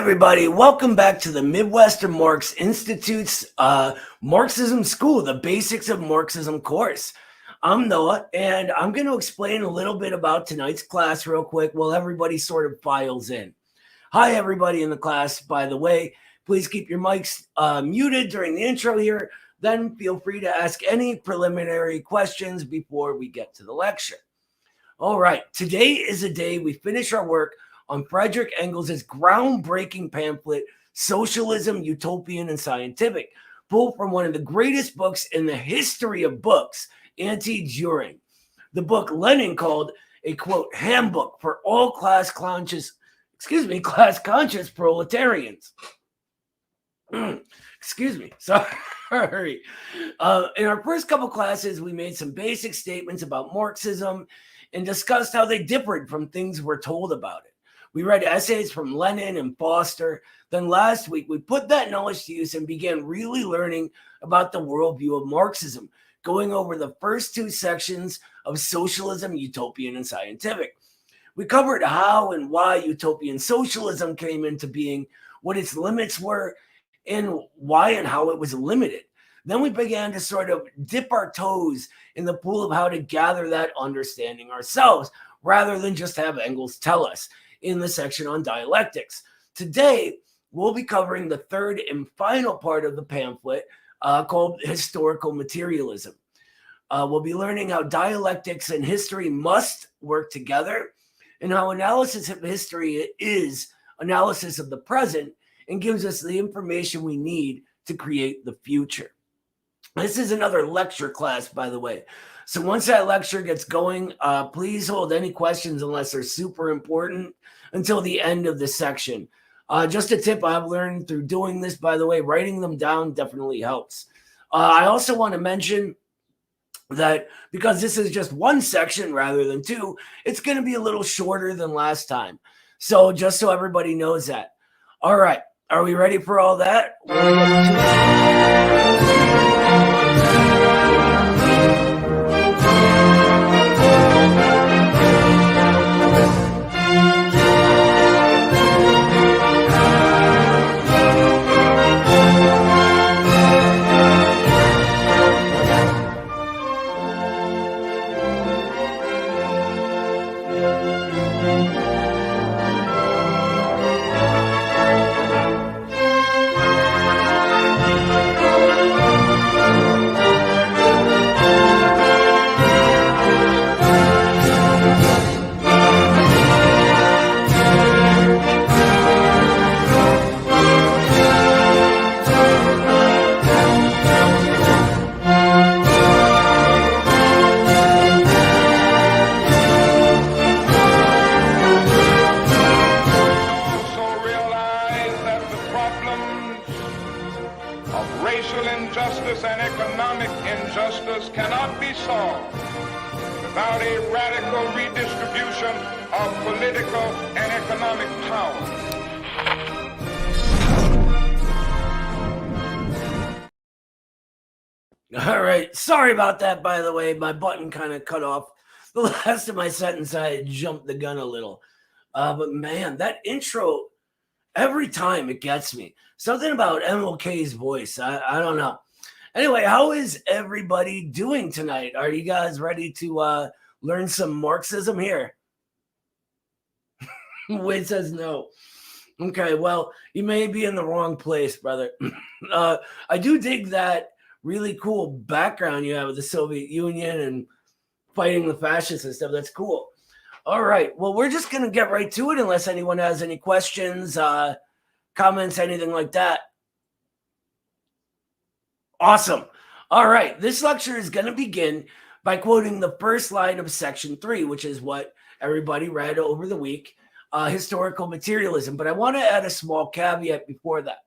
everybody. Welcome back to the Midwestern Marx Institute's Marxism School, the Basics of Marxism course. I'm Noah, and I'm going to explain a little bit about tonight's class real quick while everybody sort of files in. Hi, everybody in the class. By the way, please keep your mics muted during the intro here. Then feel free to ask any preliminary questions before we get to the lecture. All right, today is a day we finish our work on Friedrich Engels' groundbreaking pamphlet, Socialism, Utopian and Scientific, pulled from one of the greatest books in the history of books, Anti-Düring. The book Lenin called a, quote, handbook for all class-conscious proletarians. Excuse me, sorry. In our first couple classes, we made some basic statements about Marxism and discussed how they differed from things we're told about it. We read essays from Lenin and Foster. Then last week, we put that knowledge to use and began really learning about the worldview of Marxism, going over the first two sections of Socialism, Utopian and Scientific. We covered how and why utopian socialism came into being, what its limits were, and why and how it was limited. Then we began to sort of dip our toes in the pool of how to gather that understanding ourselves, rather than just have Engels tell us in the section on dialectics. Today, we'll be covering the third and final part of the pamphlet called historical materialism. We'll be learning how dialectics and history must work together, and how analysis of history is analysis of the present and gives us the information we need to create the future. This is another lecture class, by the way. So once that lecture gets going, please hold any questions unless they're super important until the end of the section. Just a tip I've learned through doing this, by the way, writing them down definitely helps. I also want to mention that because this is just one section rather than two, it's going to be a little shorter than last time. So just so everybody knows that. All right. Are we ready for all that? All right. Sorry about that, by the way. My button kind of cut off the last of my sentence. I jumped the gun a little. But man, that intro, every time it gets me. Something about MLK's voice. I don't know. Anyway, how is everybody doing tonight? Are you guys ready to learn some Marxism here? Wade says no. Okay, well, you may be in the wrong place, brother. I do dig that really cool background you have with the Soviet Union and fighting the fascists and stuff. That's cool. All right. Well, we're just going to get right to it unless anyone has any questions, comments, anything like that. Awesome. All right. This lecture is going to begin by quoting the first line of section 3, which is what everybody read over the week, historical materialism. But I want to add a small caveat before that.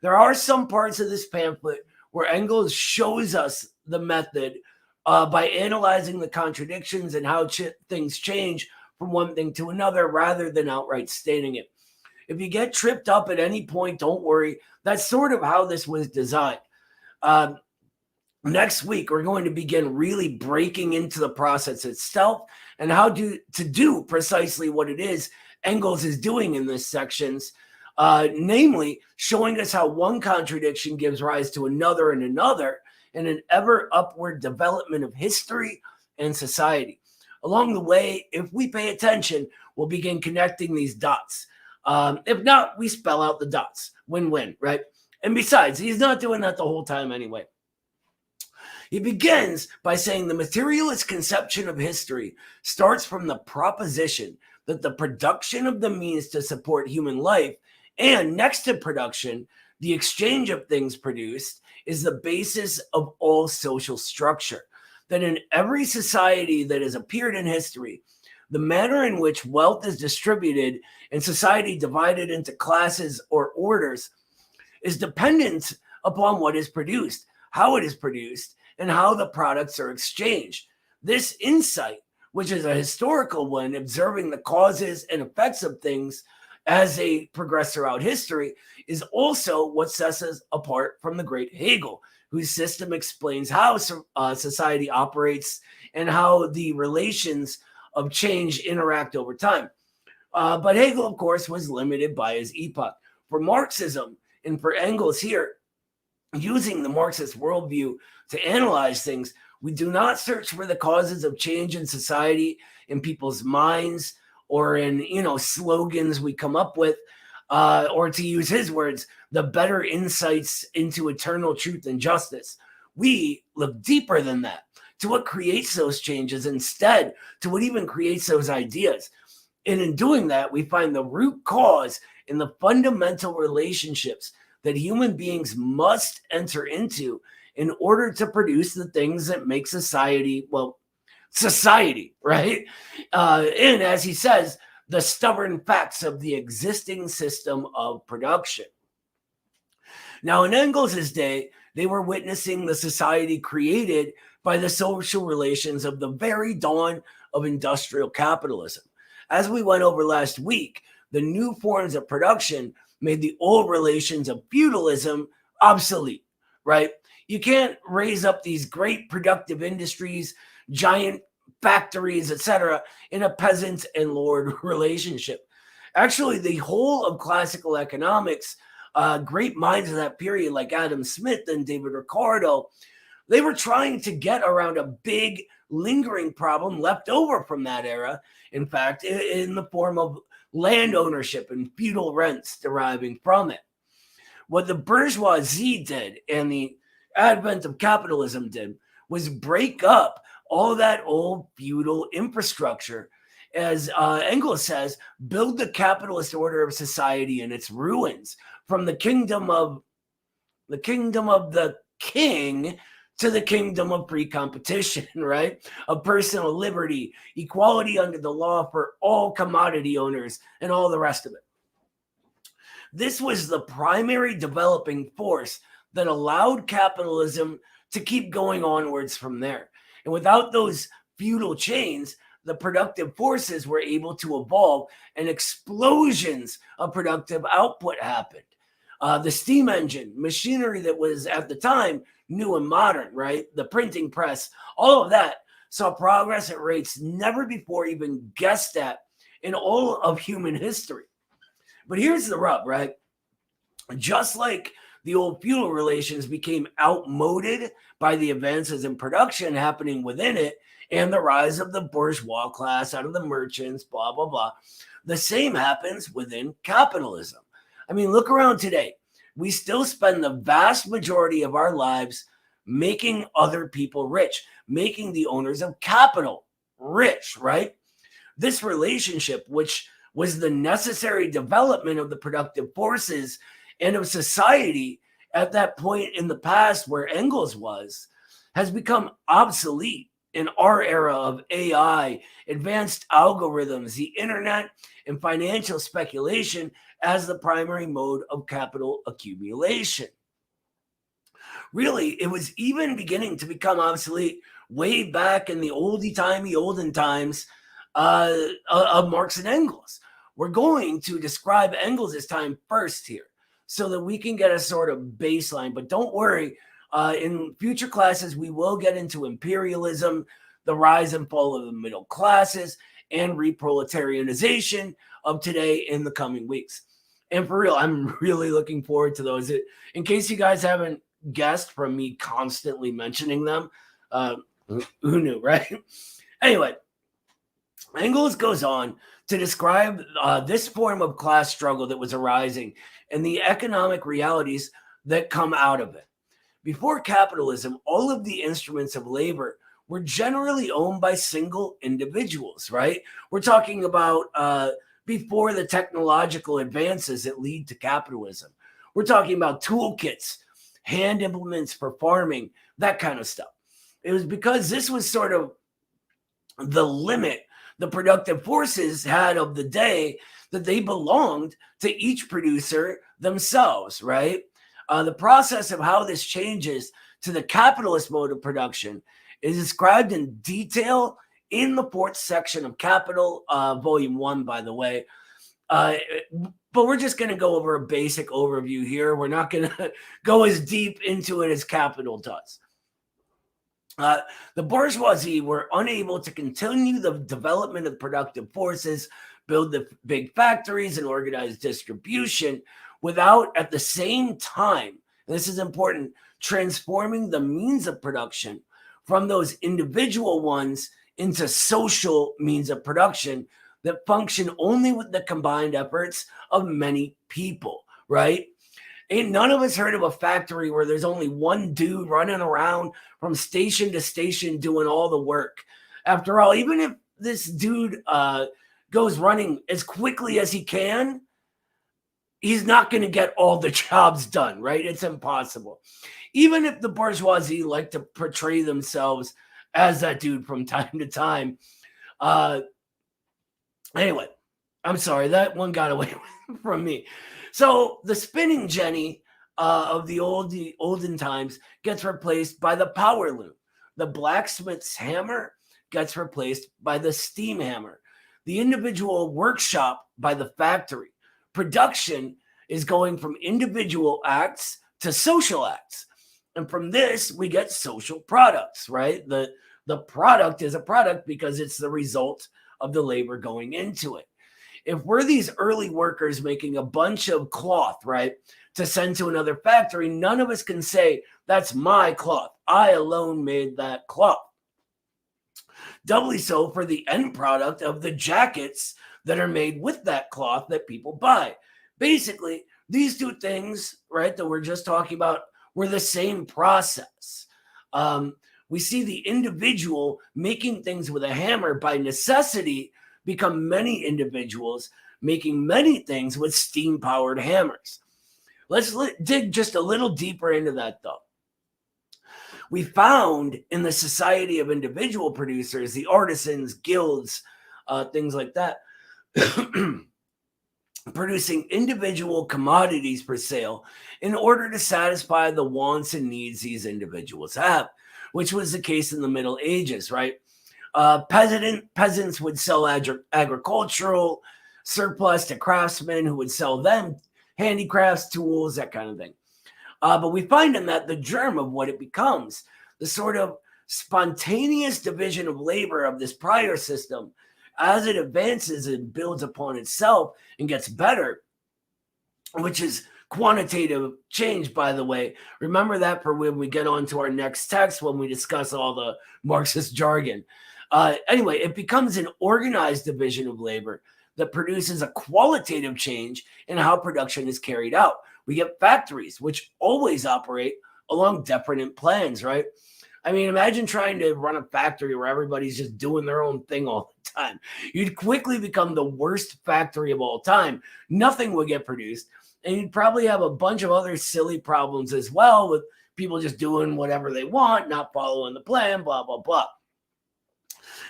There are some parts of this pamphlet where Engels shows us the method by analyzing the contradictions and how things change from one thing to another rather than outright stating it. If you get tripped up at any point, don't worry. That's sort of how this was designed. Next week, we're going to begin really breaking into the process itself and how to do precisely what it is Engels is doing in these sections namely showing us how one contradiction gives rise to another and another, and an ever upward development of history and society. Along the way, if we pay attention, we'll begin connecting these dots. If not, we spell out the dots. Win-win, right? And besides, he's not doing that the whole time anyway. He begins by saying the materialist conception of history starts from the proposition that the production of the means to support human life and next to production, the exchange of things produced is the basis of all social structure. That in every society that has appeared in history, the manner in which wealth is distributed and society divided into classes or orders is dependent upon what is produced, how it is produced, and how the products are exchanged. This insight, which is a historical one, observing the causes and effects of things as they progress throughout history, is also what sets us apart from the great Hegel, whose system explains how society operates and how the relations of change interact over time. But Hegel, of course, was limited by his epoch. For Marxism and for Engels here, using the Marxist worldview to analyze things, we do not search for the causes of change in society, in people's minds, or in slogans we come up with, or to use his words, the better insights into eternal truth and justice. We look deeper than that, to what creates those changes, instead to what even creates those ideas. And in doing that, we find the root cause in the fundamental relationships that human beings must enter into in order to produce the things that make society, right? And as he says, the stubborn facts of the existing system of production. Now, in Engels' day, they were witnessing the society created by the social relations of the very dawn of industrial capitalism. As we went over last week, the new forms of production made the old relations of feudalism obsolete, right? You can't raise up these great productive industries, giant factories, etc., in a peasant and lord relationship. Actually, the whole of classical economics, great minds of that period like Adam Smith and David Ricardo, they were trying to get around a big lingering problem left over from that era, in fact, in the form of land ownership and feudal rents deriving from it. What the bourgeoisie did and the advent of capitalism did was break up all that old feudal infrastructure. As Engels says, build the capitalist order of society in its ruins, from the kingdom of the king to the kingdom of free competition, right? Of personal liberty, equality under the law for all commodity owners, and all the rest of it. This was the primary developing force that allowed capitalism to keep going onwards from there. And without those feudal chains, the productive forces were able to evolve and explosions of productive output happened. The steam engine, machinery that was at the time new and modern, right? The printing press, all of that saw progress at rates never before even guessed at in all of human history. But here's the rub, right? Just like the old feudal relations became outmoded by the advances in production happening within it and the rise of the bourgeois class out of the merchants, blah, blah, blah. The same happens within capitalism. I mean, look around today. We still spend the vast majority of our lives making other people rich, making the owners of capital rich, right? This relationship, which was the necessary development of the productive forces and of society at that point in the past where Engels was, has become obsolete in our era of AI, advanced algorithms, the internet, and financial speculation as the primary mode of capital accumulation. Really, it was even beginning to become obsolete way back in the olden times of Marx and Engels. We're going to describe Engels' time first here so that we can get a sort of baseline. But don't worry, in future classes, we will get into imperialism, the rise and fall of the middle classes, and reproletarianization of today in the coming weeks. And for real, I'm really looking forward to those. In case you guys haven't guessed from me constantly mentioning them, who knew, right? Anyway, Engels goes on to describe this form of class struggle that was arising and the economic realities that come out of it. Before capitalism, all of the instruments of labor were generally owned by single individuals, right? We're talking about before the technological advances that lead to capitalism. We're talking about toolkits, hand implements for farming, that kind of stuff. It was because this was sort of the limit the productive forces had of the day that they belonged to each producer themselves, right? The process of how this changes to the capitalist mode of production is described in detail in the fourth section of Capital, Volume 1, by the way. But we're just going to go over a basic overview here. We're not going to go as deep into it as Capital does. The bourgeoisie were unable to continue the development of productive forces, build the big factories, and organize distribution without, at the same time, this is important, transforming the means of production from those individual ones into social means of production that function only with the combined efforts of many people, right? Ain't none of us heard of a factory where there's only one dude running around from station to station doing all the work. After all, even if this dude goes running as quickly as he can, he's not going to get all the jobs done, right? It's impossible. Even if the bourgeoisie like to portray themselves as that dude from time to time. Anyway, I'm sorry, that one got away from me. So the spinning jenny of the olden times gets replaced by the power loom. The blacksmith's hammer gets replaced by the steam hammer. The individual workshop by the factory. Production is going from individual acts to social acts. And from this, we get social products, right? The product is a product because it's the result of the labor going into it. If we're these early workers making a bunch of cloth, right, to send to another factory, none of us can say, that's my cloth. I alone made that cloth. Doubly so for the end product of the jackets that are made with that cloth that people buy. Basically, these two things, right, that we're just talking about were the same process. We see the individual making things with a hammer by necessity become many individuals making many things with steam-powered hammers. Let's dig just a little deeper into that, though. We found in the society of individual producers, the artisans, guilds, things like that, producing individual commodities for sale in order to satisfy the wants and needs these individuals have, which was the case in the Middle Ages, right? Peasants would sell agricultural surplus to craftsmen who would sell them handicrafts, tools, that kind of thing. But we find in that the germ of what it becomes, the sort of spontaneous division of labor of this prior system, as it advances and builds upon itself and gets better, which is quantitative change, by the way. Remember that for when we get on to our next text, when we discuss all the Marxist jargon. Anyway, it becomes an organized division of labor that produces a qualitative change in how production is carried out. We get factories, which always operate along definite plans, right? I mean, imagine trying to run a factory where everybody's just doing their own thing all the time. You'd quickly become the worst factory of all time. Nothing would get produced. And you'd probably have a bunch of other silly problems as well with people just doing whatever they want, not following the plan, blah, blah, blah.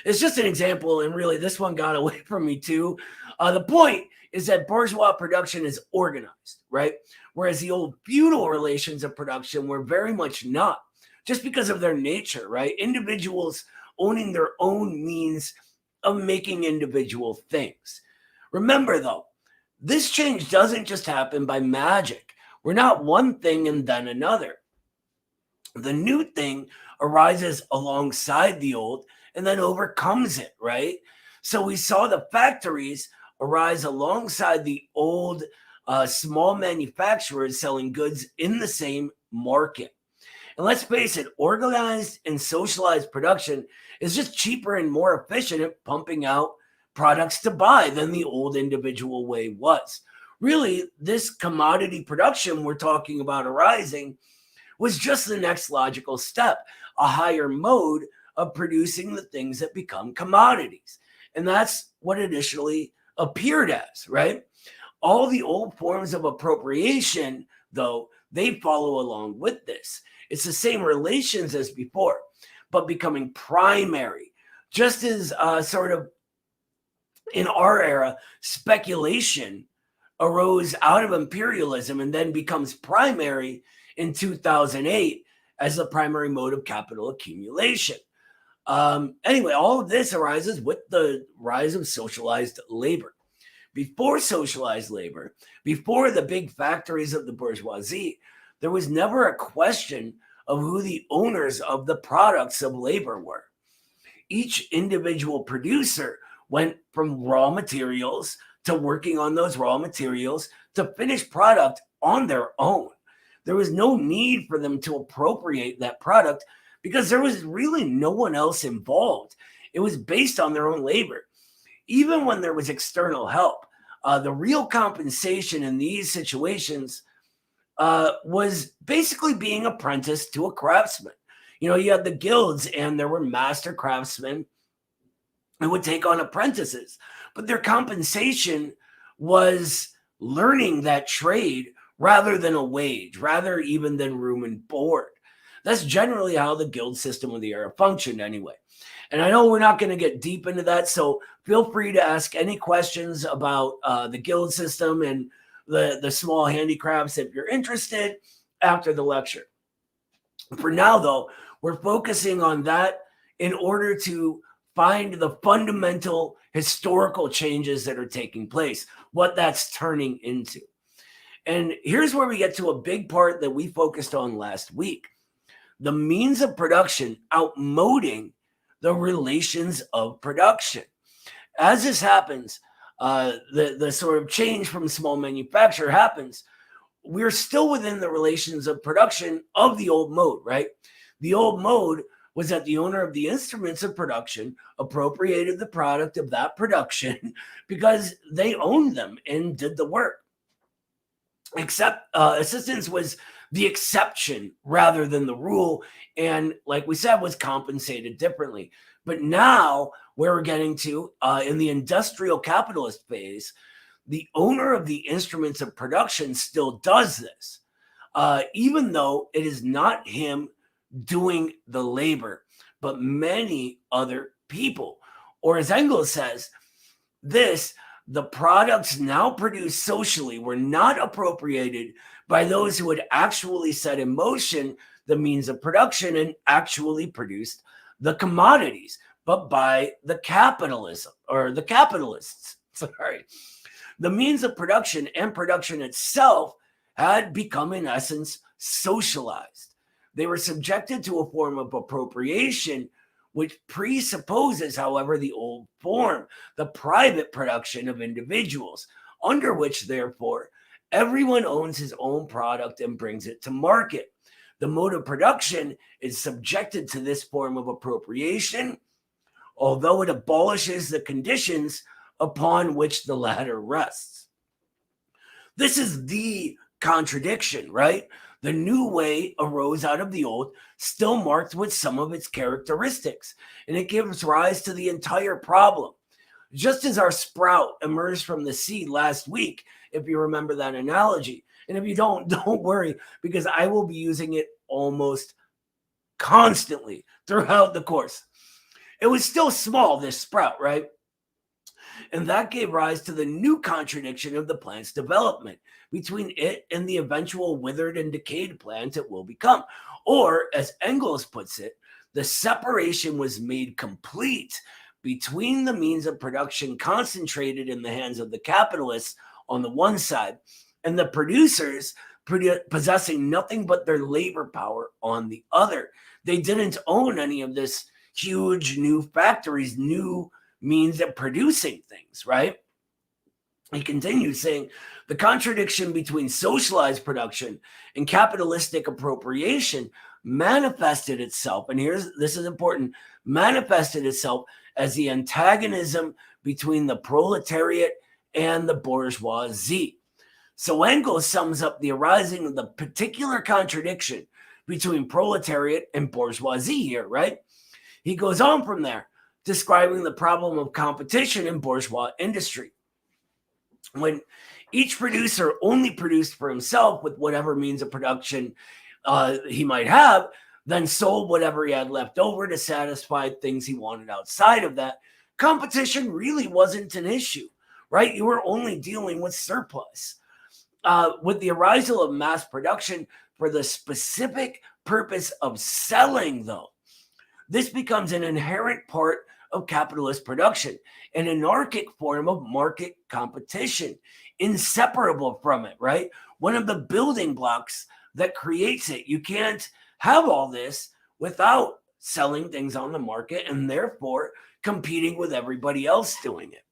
It's just an example, and really this one got away from me too. The point is that bourgeois production is organized, right? Whereas the old feudal relations of production were very much not, just because of their nature, right? Individuals owning their own means of making individual things. Remember, though, this change doesn't just happen by magic. We're not one thing and then another. The new thing arises alongside the old and then overcomes it, right? So we saw the factories arise alongside the old small manufacturers selling goods in the same market. And let's face it, organized and socialized production is just cheaper and more efficient at pumping out products to buy than the old individual way was. Really, this commodity production we're talking about arising was just the next logical step, a higher mode of producing the things that become commodities. And that's what it initially appeared as, right? All the old forms of appropriation, though, they follow along with this. It's the same relations as before, but becoming primary. Just as sort of in our era, speculation arose out of imperialism and then becomes primary in 2008 as the primary mode of capital accumulation. Anyway, all of this arises with the rise of socialized labor. Before socialized labor, before the big factories of the bourgeoisie, there was never a question of who the owners of the products of labor were. Each individual producer went from raw materials to working on those raw materials to finished product on their own. There was no need for them to appropriate that product because there was really no one else involved. It was based on their own labor. Even when there was external help, the real compensation in these situations was basically being apprenticed to a craftsman. You know, you had the guilds and there were master craftsmen who would take on apprentices, but their compensation was learning that trade rather than a wage, rather even than room and board. That's generally how the guild system of the era functioned anyway. And I know we're not going to get deep into that, so feel free to ask any questions about the guild system and the small handicrafts if you're interested after the lecture. For now, though, we're focusing on that in order to find the fundamental historical changes that are taking place, what that's turning into. And here's where we get to a big part that we focused on last week. The means of production outmoding the relations of production. As this happens, the sort of change from small manufacture happens, we're still within the relations of production of the old mode, right? The old mode was that the owner of the instruments of production appropriated the product of that production because they owned them and did the work. Except assistance was the exception rather than the rule, and like we said, was compensated differently. But now where we're getting to in the industrial capitalist phase, the owner of the instruments of production still does this, even though it is not him doing the labor, but many other people. Or as Engels says, the products now produced socially were not appropriated by those who had actually set in motion the means of production and actually produced the commodities, but by the capitalism or the capitalists. Sorry. The means of production and production itself had become, in essence, socialized. They were subjected to a form of appropriation, which presupposes, however, the old form, the private production of individuals, under which, therefore, everyone owns his own product and brings it to market. The mode of production is subjected to this form of appropriation, although it abolishes the conditions upon which the latter rests. This is the contradiction, right? The new way arose out of the old, still marked with some of its characteristics, and it gives rise to the entire problem. Just as our sprout emerged from the seed last week, if you remember that analogy, and if you don't worry, because I will be using it almost constantly throughout the course. It was still small, this sprout, right? And that gave rise to the new contradiction of the plant's development between it and the eventual withered and decayed plant it will become. Or, as Engels puts it, the separation was made complete between the means of production concentrated in the hands of the capitalists on the one side and the producers possessing nothing but their labor power on the other. They didn't own any of this huge new factories, new means of producing things, right? He continues saying, the contradiction between socialized production and capitalistic appropriation manifested itself, and this is important, manifested itself as the antagonism between the proletariat and the bourgeoisie. So Engels sums up the arising of the particular contradiction between proletariat and bourgeoisie here, right? He goes on from there, describing the problem of competition in bourgeois industry. When each producer only produced for himself with whatever means of production he might have, then sold whatever he had left over to satisfy things he wanted outside of that, competition really wasn't an issue, right? You were only dealing with surplus. With the arisal of mass production for the specific purpose of selling, though, this becomes an inherent part of capitalist production, an anarchic form of market competition, inseparable from it, right? One of the building blocks that creates it. You can't have all this without selling things on the market and therefore competing with everybody else doing it.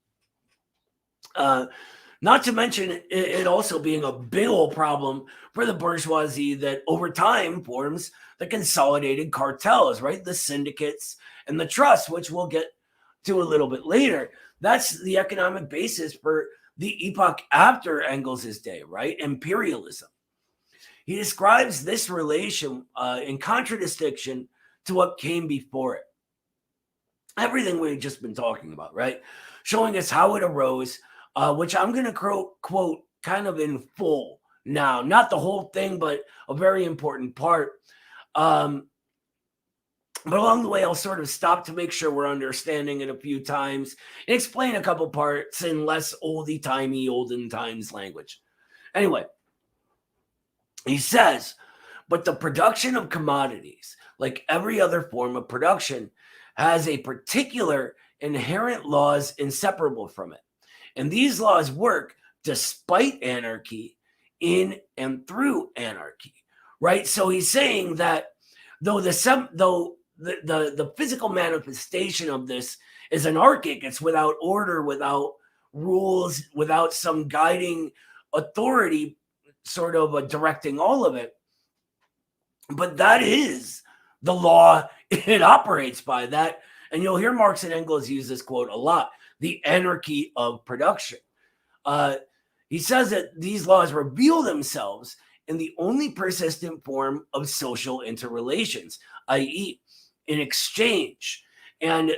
Not to mention it also being a big old problem for the bourgeoisie that over time forms the consolidated cartels, right? The syndicates and the trusts, which we'll get to a little bit later. That's the economic basis for the epoch after Engels' day, right? Imperialism. He describes this relation in contradistinction to what came before it. Everything we've just been talking about, right? Showing us how it arose, which I'm going to quote kind of in full now. Not the whole thing, but a very important part. But along the way, I'll sort of stop to make sure we're understanding it a few times and explain a couple parts in less oldie-timey, olden times language. Anyway, he says, but the production of commodities, like every other form of production, has a particular inherent laws inseparable from it. And these laws work despite anarchy, in and through anarchy, right? So he's saying that though the physical manifestation of this is anarchic, it's without order, without rules, without some guiding authority sort of directing all of it. But that is the law it operates by, that. And you'll hear Marx and Engels use this quote a lot, the anarchy of production. He says that these laws reveal themselves in the only persistent form of social interrelations, i.e., in exchange. And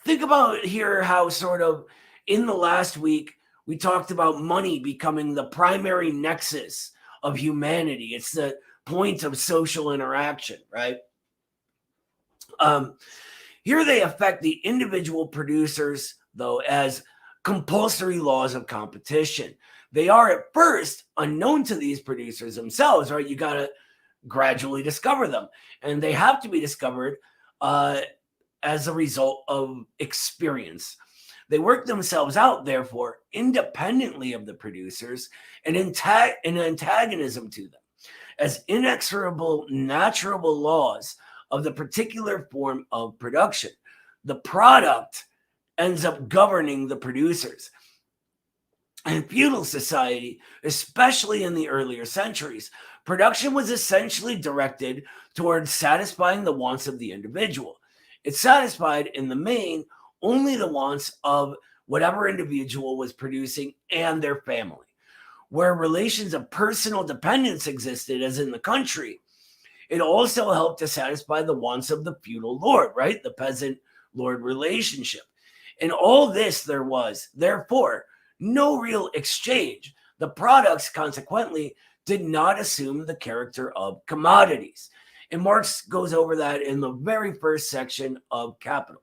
think about here how sort of in the last week, we talked about money becoming the primary nexus of humanity. It's the point of social interaction, right? Here they affect the individual producers, though, as compulsory laws of competition. They are at first unknown to these producers themselves, right? You got to gradually discover them. And they have to be discovered as a result of experience. They work themselves out, therefore, independently of the producers and in antagonism to them, as inexorable natural laws of the particular form of production. The product ends up governing the producers. In feudal society, especially in the earlier centuries, production was essentially directed towards satisfying the wants of the individual. It satisfied, in the main, only the wants of whatever individual was producing and their family. Where relations of personal dependence existed, as in the country, it also helped to satisfy the wants of the feudal lord, right? The peasant-lord relationship. In all this, there was, therefore, no real exchange. The products, consequently, did not assume the character of commodities. And Marx goes over that in the very first section of Capital.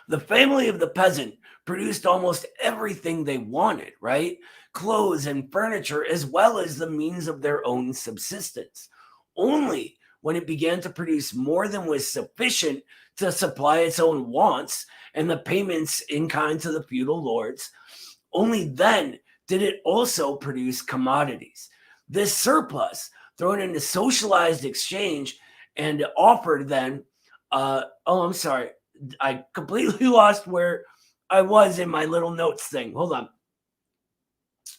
The family of the peasant produced almost everything they wanted, right? Clothes and furniture, as well as the means of their own subsistence. Only when it began to produce more than was sufficient to supply its own wants and the payments in kind to the feudal lords, only then did it also produce commodities. This surplus, thrown into socialized exchange and offered then, I completely lost where I was in my little notes thing. Hold on.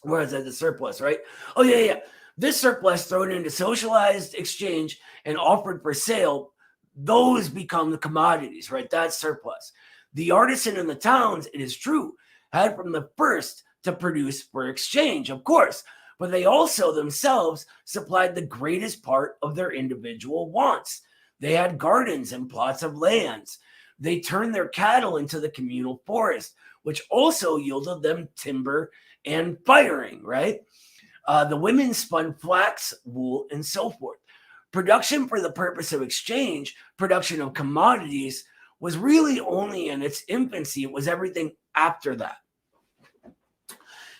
Where is that? The surplus, right? Oh, yeah. This surplus thrown into socialized exchange and offered for sale, those become the commodities, right? That's surplus. The artisan in the towns, it is true, had from the first to produce for exchange, of course, but they also themselves supplied the greatest part of their individual wants. They had gardens and plots of lands. They turned their cattle into the communal forest, which also yielded them timber and firing, right? The women spun flax, wool, and so forth. Production for the purpose of exchange, production of commodities, was really only in its infancy. It was everything after that.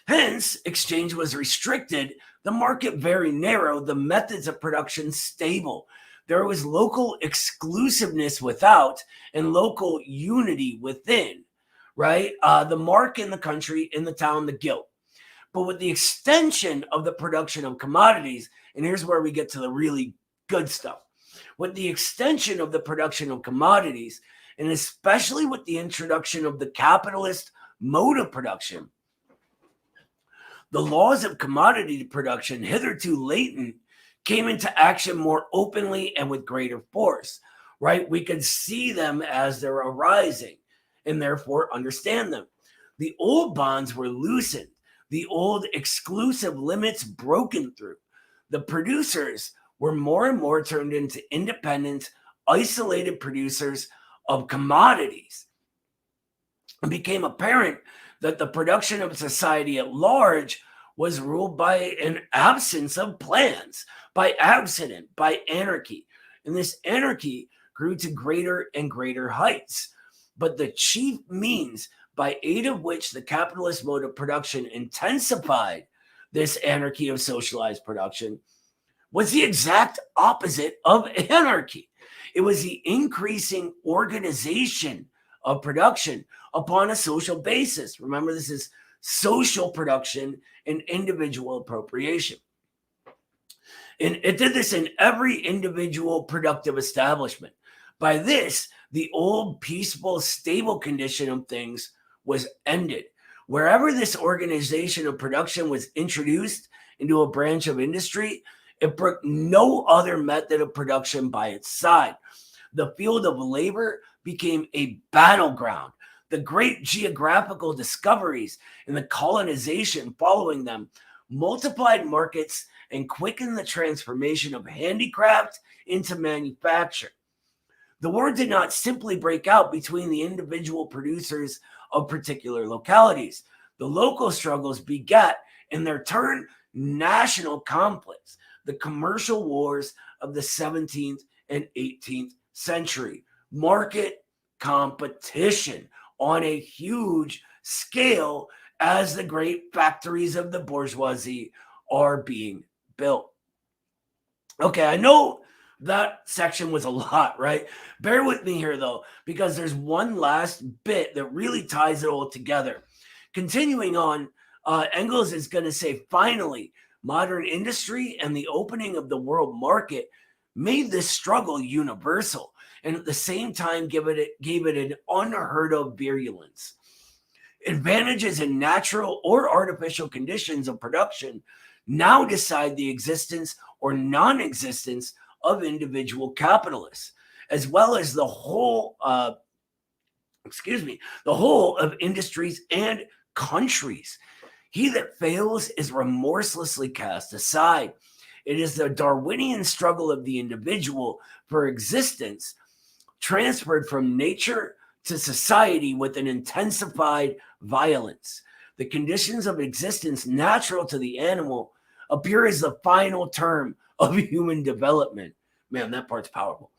Hence, exchange was restricted, the market very narrow, the methods of production stable. There was local exclusiveness without and local unity within, right? The mark in the country, in the town, the guilt. But with the extension of the production of commodities, and here's where we get to the really good stuff. With the extension of the production of commodities, and especially with the introduction of the capitalist mode of production, the laws of commodity production, hitherto latent, came into action more openly and with greater force, right? We could see them as they're arising and therefore understand them. The old bonds were loosened, the old exclusive limits broken through. The producers were more and more turned into independent, isolated producers of commodities. It became apparent that the production of society at large was ruled by an absence of plans, by accident, by anarchy. And this anarchy grew to greater and greater heights. But the chief means by aid of which the capitalist mode of production intensified this anarchy of socialized production was the exact opposite of anarchy. It was the increasing organization of production upon a social basis. Remember, this is social production and individual appropriation. And it did this in every individual productive establishment. By this, the old peaceful, stable condition of things was ended. Wherever this organization of production was introduced into a branch of industry, it broke no other method of production by its side. The field of labor became a battleground. The great geographical discoveries and the colonization following them multiplied markets and quickened the transformation of handicraft into manufacture. The war did not simply break out between the individual producers of particular localities. The local struggles begat, in their turn, national conflicts, the commercial wars of the 17th and 18th century. Market competition on a huge scale as the great factories of the bourgeoisie are being built. Okay, I know that section was a lot, right? Bear with me here, though, because there's one last bit that really ties it all together. Continuing on, Engels is going to say, finally, modern industry and the opening of the world market made this struggle universal, and at the same time gave it an unheard of virulence. Advantages in natural or artificial conditions of production now decide the existence or non-existence of individual capitalists, as well as the whole of industries and countries. He that fails is remorselessly cast aside. It is the Darwinian struggle of the individual for existence transferred from nature to society with an intensified violence. The conditions of existence natural to the animal appear as the final term of human development. Man, that part's powerful.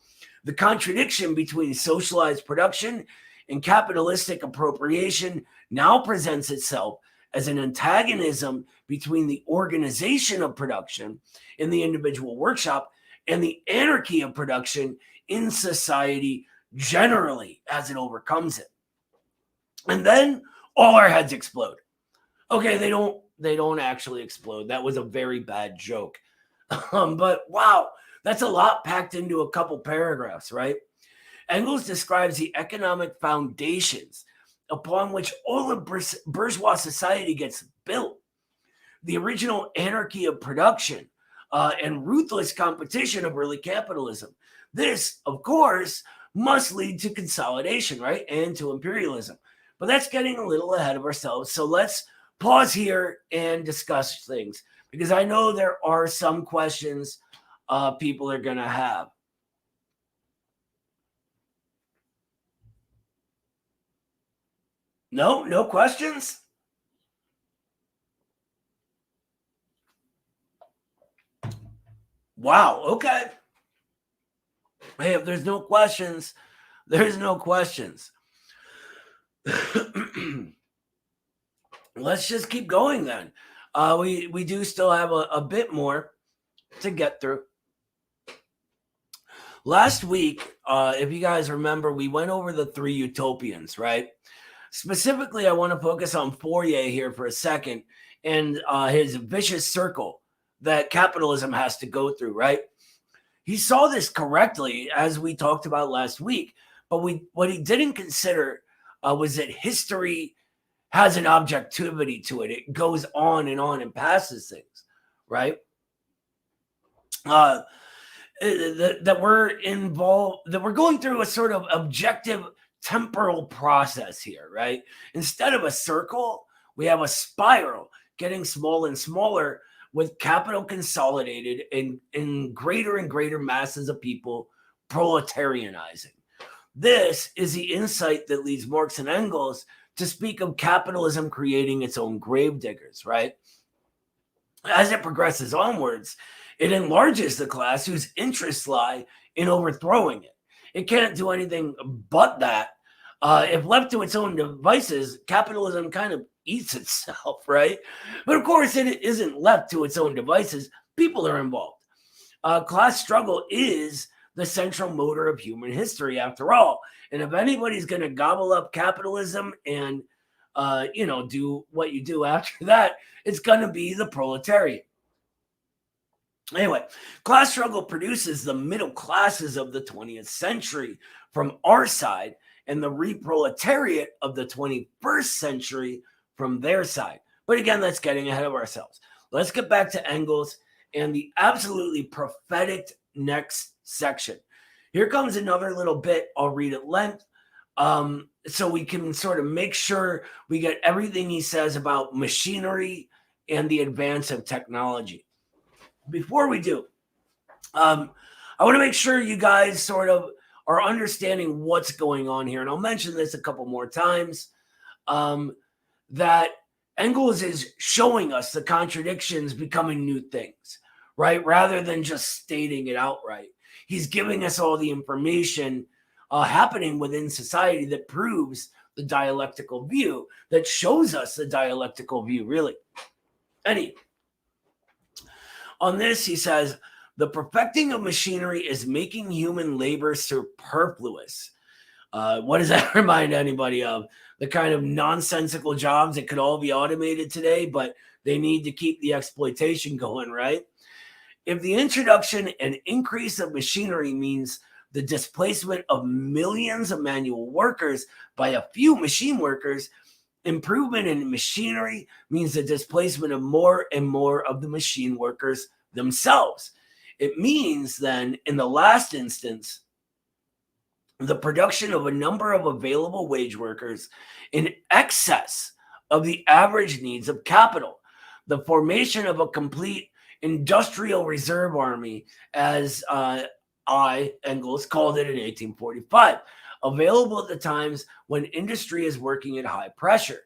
The contradiction between socialized production and capitalistic appropriation now presents itself as an antagonism between the organization of production in the individual workshop and the anarchy of production in society generally as it overcomes it. And then all our heads explode. Okay, they don't actually explode. That was a very bad joke. But wow, that's a lot packed into a couple paragraphs, right? Engels describes the economic foundations upon which all of bourgeois society gets built. The original anarchy of production and ruthless competition of early capitalism. This, of course, must lead to consolidation, right? And to imperialism. But that's getting a little ahead of ourselves. So let's pause here and discuss things, because I know there are some questions people are going to have. No questions? Wow, okay. Hey, if there's no questions, there's no questions. Let's just keep going then. We do still have a bit more to get through. Last week, if you guys remember, we went over the 3 utopians, right? Specifically, I want to focus on Fourier here for a second and his vicious circle that capitalism has to go through, right? He saw this correctly, as we talked about last week, but what he didn't consider was that history has an objectivity to it. It goes on and passes things, right? That we're involved, that we're going through a sort of objective temporal process here, right? Instead of a circle, we have a spiral getting smaller and smaller, with capital consolidated in greater and greater masses of people proletarianizing. This is the insight that leads Marx and Engels to speak of capitalism creating its own gravediggers, right? As it progresses onwards, it enlarges the class whose interests lie in overthrowing it. It can't do anything but that. If left to its own devices, capitalism kind of eats itself, right? But of course, it isn't left to its own devices. People are involved. Class struggle is the central motor of human history, after all. And if anybody's going to gobble up capitalism and, do what you do after that, it's going to be the proletariat. Anyway, class struggle produces the middle classes of the 20th century from our side, and the reproletariat of the 21st century from their side. But again, that's getting ahead of ourselves. Let's get back to Engels and the absolutely prophetic next section. Here comes another little bit. I'll read at length so we can sort of make sure we get everything he says about machinery and the advance of technology. Before we do, I want to make sure you guys sort of are understanding what's going on here. And I'll mention this a couple more times, that Engels is showing us the contradictions becoming new things, right? Rather than just stating it outright. He's giving us all the information happening within society that proves the dialectical view, that shows us the dialectical view, really. Anyway, on this, he says, the perfecting of machinery is making human labor superfluous. What does that remind anybody of? The kind of nonsensical jobs that could all be automated today, but they need to keep the exploitation going, right? If the introduction and increase of machinery means the displacement of millions of manual workers by a few machine workers, improvement in machinery means the displacement of more and more of the machine workers themselves. It means then, in the last instance, the production of a number of available wage workers in excess of the average needs of capital, the formation of a complete industrial reserve army, as Engels called it in 1845, available at the times when industry is working at high pressure,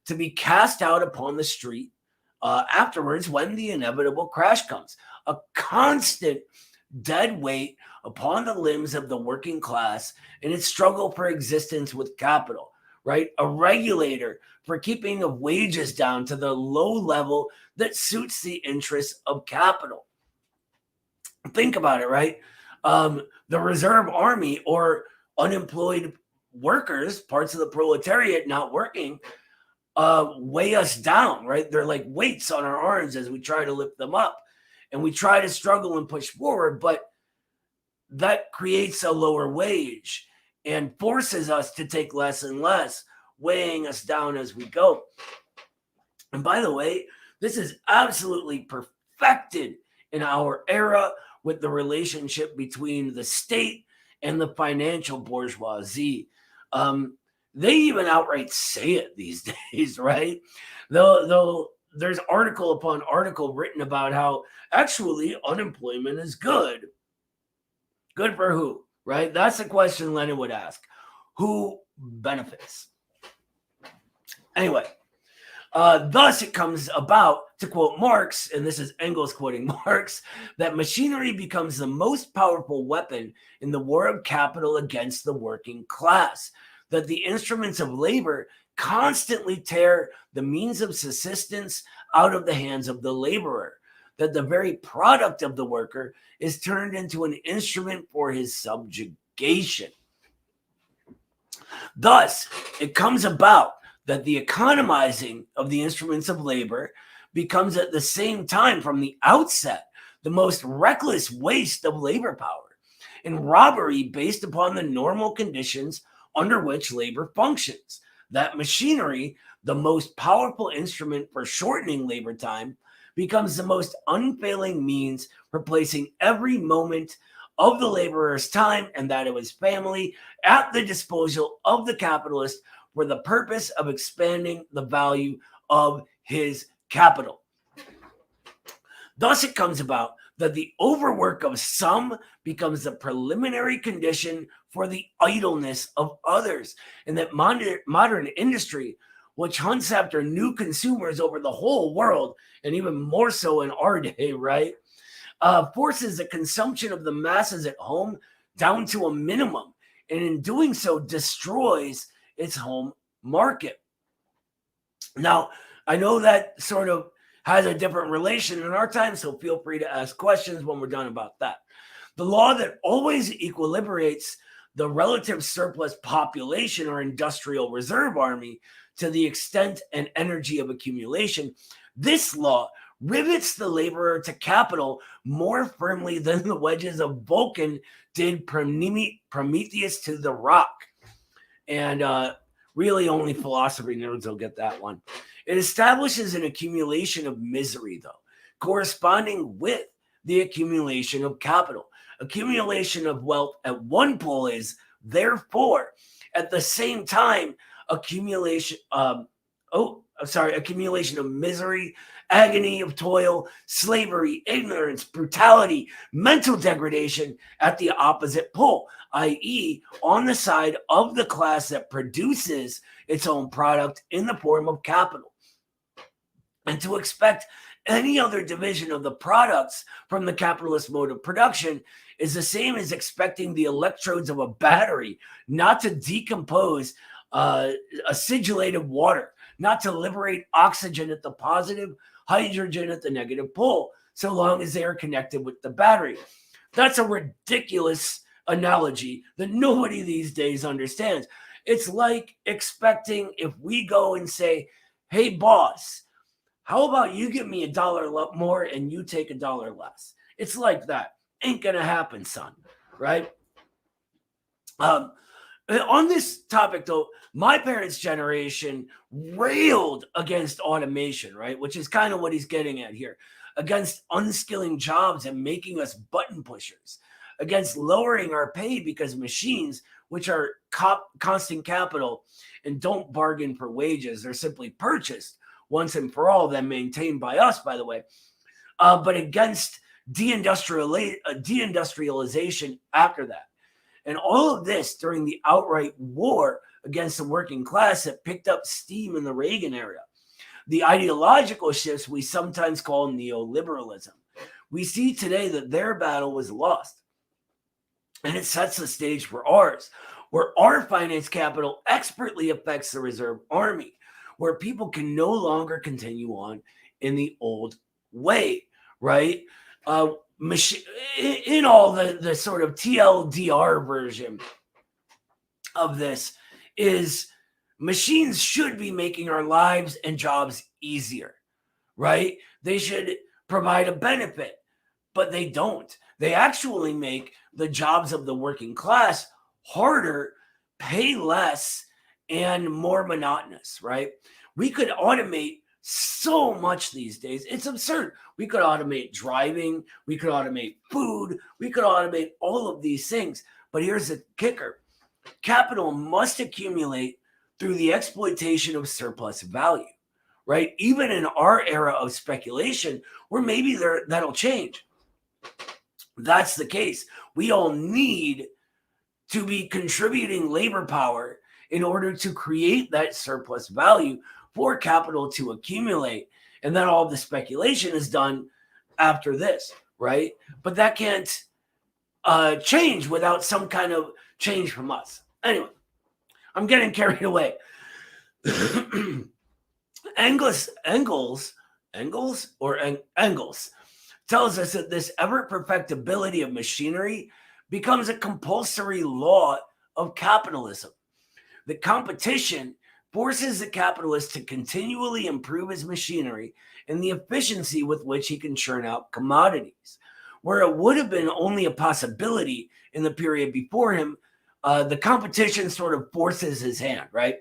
to be cast out upon the street afterwards when the inevitable crash comes. A constant dead weight upon the limbs of the working class in its struggle for existence with capital, right? A regulator for keeping of wages down to the low level that suits the interests of capital. Think about it, right? The reserve army, or unemployed workers, parts of the proletariat not working, weigh us down, right? They're like weights on our arms as we try to lift them up. And we try to struggle and push forward, but that creates a lower wage and forces us to take less and less, weighing us down as we go. And by the way, this is absolutely perfected in our era with the relationship between the state and the financial bourgeoisie. They even outright say it these days, right? Though there's article upon article written about how actually unemployment is good. Good for who, right? That's the question Lenin would ask. Who benefits? Anyway, thus it comes about, to quote Marx, and this is Engels quoting Marx, that machinery becomes the most powerful weapon in the war of capital against the working class, that the instruments of labor constantly tear the means of subsistence out of the hands of the laborer, that the very product of the worker is turned into an instrument for his subjugation. Thus, it comes about that the economizing of the instruments of labor becomes at the same time, from the outset, the most reckless waste of labor power and robbery based upon the normal conditions under which labor functions. That machinery, the most powerful instrument for shortening labor time, becomes the most unfailing means for placing every moment of the laborer's time and that of his family at the disposal of the capitalist for the purpose of expanding the value of his capital. Thus it comes about that the overwork of some becomes the preliminary condition for the idleness of others, and that modern industry, which hunts after new consumers over the whole world, and even more so in our day, right, forces the consumption of the masses at home down to a minimum, and in doing so destroys its home market. Now, I know that sort of has a different relation in our time, so feel free to ask questions when we're done about that. The law that always equilibrates the relative surplus population or industrial reserve army to the extent and energy of accumulation, this law rivets the laborer to capital more firmly than the wedges of Vulcan did Prometheus to the rock. And really only philosophy nerds will get that one. It establishes an accumulation of misery, though, corresponding with the accumulation of capital. Accumulation of wealth at one pole is, therefore, at the same time, accumulation of misery, agony of toil, slavery, ignorance, brutality, mental degradation at the opposite pole, i.e., on the side of the class that produces its own product in the form of capital. And to expect any other division of the products from the capitalist mode of production is the expecting the electrodes of a battery not to decompose acidulated water, not to liberate oxygen at the positive, hydrogen at the negative pole, so long as they are connected with the battery. That's a ridiculous analogy that nobody these days understands. It's like expecting, if we go and say, hey, boss, how about you give me $1 more and you take $1 less? It's like that. Ain't gonna happen, son. Right? On this topic, though, my parents' generation railed against automation, right? Which is kind of what he's getting at here. Against unskilling jobs and making us button pushers. Against lowering our pay because machines, which are constant capital and don't bargain for wages, they're simply purchased once and for all, then maintained by us, by the way. But against deindustrialization after that. And all of this during the outright war against the working class that picked up steam in the Reagan era. The ideological shifts we sometimes call neoliberalism. We see today that their battle was lost. And it sets the stage for ours, where our finance capital expertly affects the reserve army, where people can no longer continue on in the old way, right? In all the sort of TLDR version of this is machines should be making our lives and jobs easier, right? They should provide a benefit, but they don't. They actually make the jobs of the working class harder, pay less, and more monotonous, right? We could automate so much these days. It's absurd. We could automate driving. We could automate food. We could automate all of these things. But here's the kicker. Capital must accumulate through the exploitation of surplus value, right? Even in our era of speculation, where maybe that'll change. That's the case. We all need to be contributing labor power in order to create that surplus value for capital to accumulate. And then all the speculation is done after this, right? But that can't change without some kind of change from us. Anyway, I'm getting carried away. Engels tells us that this ever perfectibility of machinery becomes a compulsory law of capitalism. The competition forces the capitalist to continually improve his machinery and the efficiency with which he can churn out commodities. Where it would have been only a possibility in the period before him, the competition sort of forces his hand, right?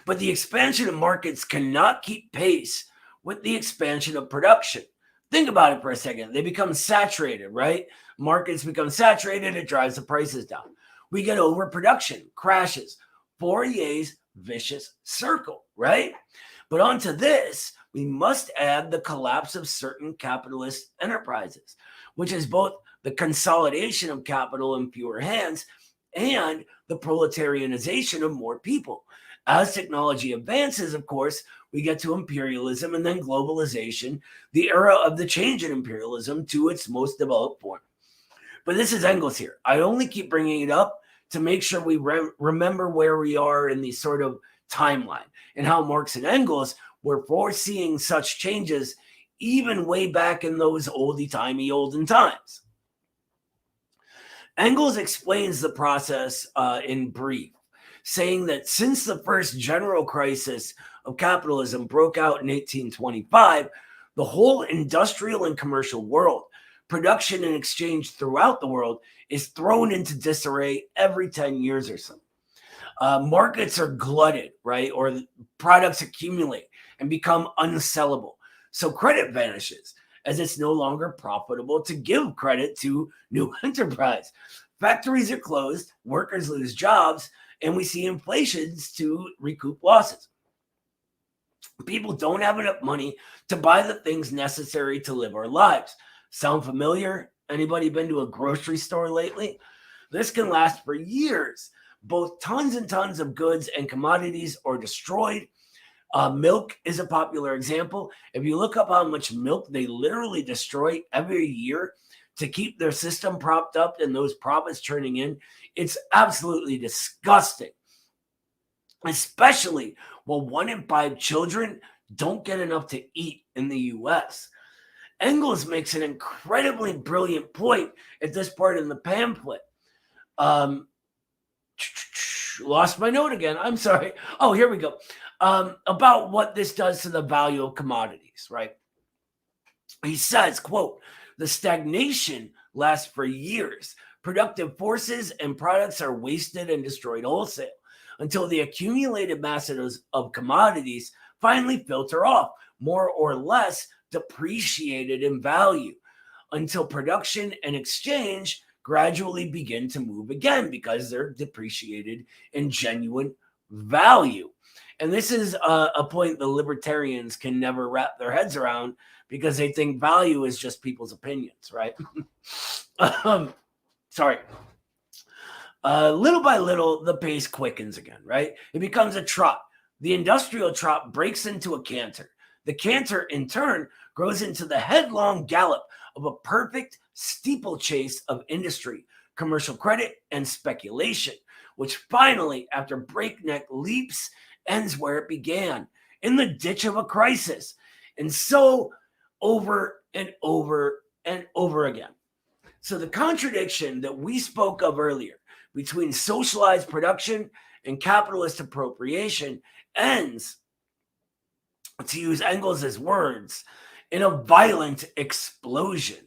But the expansion of markets cannot keep pace with the expansion of production. Think about it for a second. They become saturated, right? Markets become saturated. It drives the prices down. We get overproduction, crashes, Fourier's vicious circle, right? But onto this, we must add the collapse of certain capitalist enterprises, which is both the consolidation of capital in fewer hands and the proletarianization of more people. As technology advances, of course, we get to imperialism and then globalization, the era of the change in imperialism to its most developed form. But this is Engels here. I only keep bringing it up to make sure we remember where we are in the sort of timeline and how Marx and Engels were foreseeing such changes even way back in those oldie-timey olden times. Engels explains the process in brief, saying that since the first general crisis of capitalism broke out in 1825, the whole industrial and commercial world, production and exchange throughout the world, is thrown into disarray every 10 years or so. Markets are glutted, right? Or products accumulate and become unsellable. So credit vanishes as it's no longer profitable to give credit to new enterprise. Factories are closed, workers lose jobs, and we see inflations to recoup losses. People don't have enough money to buy the things necessary to live our lives. Sound familiar? Anybody been to a grocery store lately? This can last for years. Both tons and tons of goods and commodities are destroyed. Milk is a popular example. If you look up how much milk they literally destroy every year to keep their system propped up and those profits churning in, it's absolutely disgusting. Especially while 1 in 5 children don't get enough to eat in the US. Engels makes an incredibly brilliant point at this part in the pamphlet. Lost my note again. I'm sorry. Oh, here we go. About what this does to the value of commodities, right? He says, quote, the stagnation lasts for years. Productive forces and products are wasted and destroyed wholesale until the accumulated masses of commodities finally filter off, more or less depreciated in value, until production and exchange gradually begin to move again because they're depreciated in genuine value. And this is a point the libertarians can never wrap their heads around because they think value is just people's opinions, right? Sorry. Little by little, the pace quickens again, right? It becomes a trot. The industrial trot breaks into a canter. The canter, in turn, grows into the headlong gallop of a perfect steeplechase of industry, commercial credit, and speculation, which finally, after breakneck leaps, ends where it began, in the ditch of a crisis. And so over and over and over again. So the contradiction that we spoke of earlier between socialized production and capitalist appropriation ends, to use Engels' words, in a violent explosion.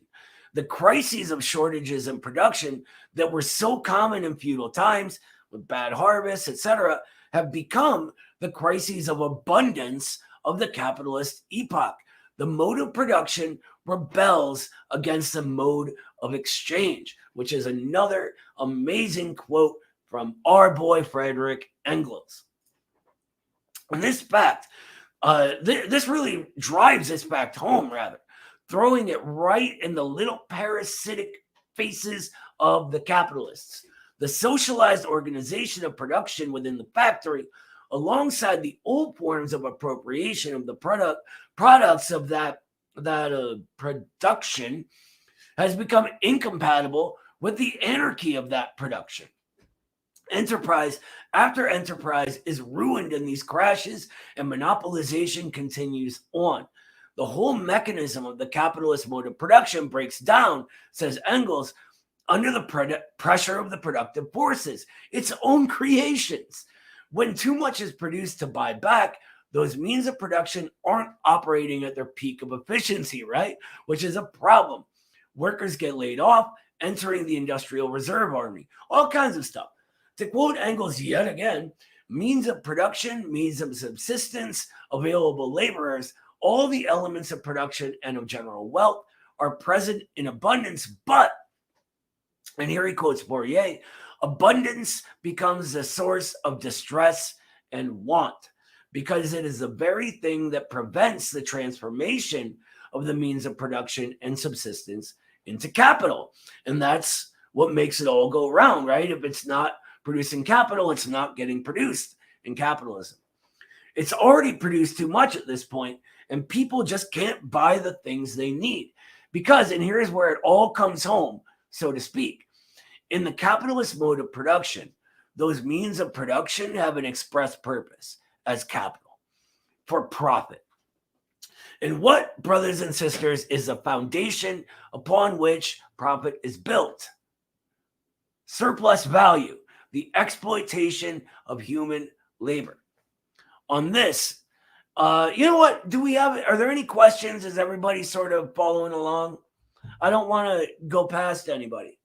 The crises of shortages in production that were so common in feudal times, with bad harvests, etc., have become the crises of abundance of the capitalist epoch. The mode of production rebels against the mode of exchange, which is another amazing quote from our boy Frederick Engels. And this fact, this really drives this fact home, rather, throwing it right in the little parasitic faces of the capitalists. The socialized organization of production within the factory, alongside the old forms of appropriation of the products of that production, has become incompatible with the anarchy of that production. Enterprise after enterprise is ruined in these crashes, and monopolization continues on. The whole mechanism of the capitalist mode of production breaks down, says Engels, under the pressure of the productive forces, its own creations. When too much is produced to buy back, those means of production aren't operating at their peak of efficiency, right? Which is a problem. Workers get laid off, entering the industrial reserve army, all kinds of stuff. To quote Engels yet again, means of production, means of subsistence, available laborers, all the elements of production and of general wealth are present in abundance, but, and here he quotes Fourier, abundance becomes the source of distress and want, because it is the very thing that prevents the transformation of the means of production and subsistence into capital. And that's what makes it all go round, right? If it's not producing capital, it's not getting produced in capitalism. It's already produced too much at this point, and people just can't buy the things they need. Because, and here's where it all comes home, so to speak, in the capitalist mode of production, those means of production have an express purpose as capital, for profit. And what, brothers and sisters, is the foundation upon which profit is built? Surplus value, the exploitation of human labor. On this, you know what? Are there any questions? Is everybody sort of following along? I don't want to go past anybody.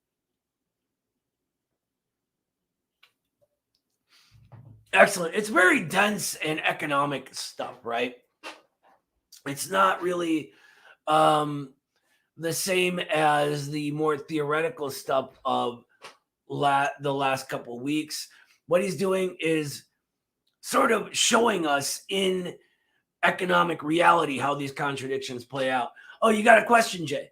Excellent. It's very dense and economic stuff, right? It's not really the same as the more theoretical stuff of the last couple of weeks. What he's doing is sort of showing us in economic reality how these contradictions play out. Oh, you got a question, Jay?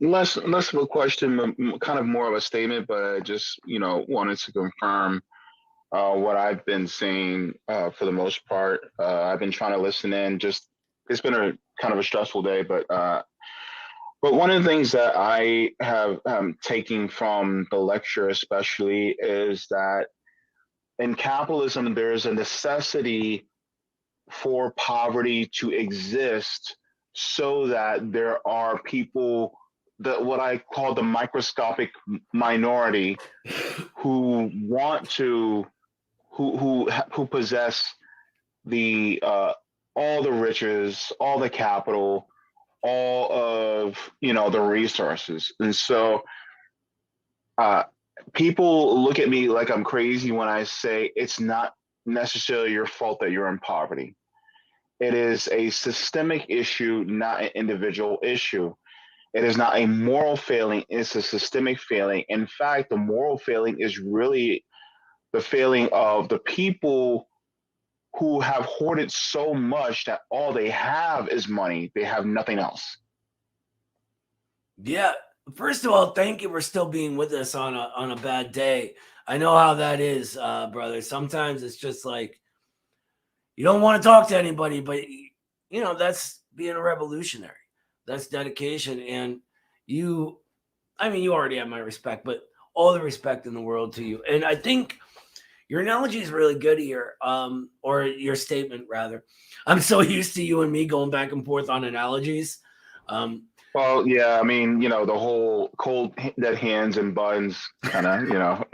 Less of a question, kind of more of a statement, but I just, wanted to confirm what I've been saying for the most part. I've been trying to listen in. It's been a kind of a stressful day, but one of the things that I have taken from the lecture, especially, is that in capitalism, there's a necessity for poverty to exist so that there are people, that what I call the microscopic minority, who want to, who possess the all the riches, all the capital, all of the resources. And so people look at me like I'm crazy when I say it's not necessarily your fault that you're in poverty. It is a systemic issue, not an individual issue. It is not a moral failing, it's a systemic failing. In fact, the moral failing is really the failing of the people who have hoarded so much that all they have is money. They have nothing else. Yeah. First of all, thank you for still being with us on a bad day. I know how that is, brother. Sometimes it's just like you don't want to talk to anybody, but that's being a revolutionary. That's dedication. And you already have my respect, but all the respect in the world to you. And I think your analogy is really good here, or your statement, rather. I'm so used to you and me going back and forth on analogies. Well, yeah, the whole cold dead hands and buns kind of,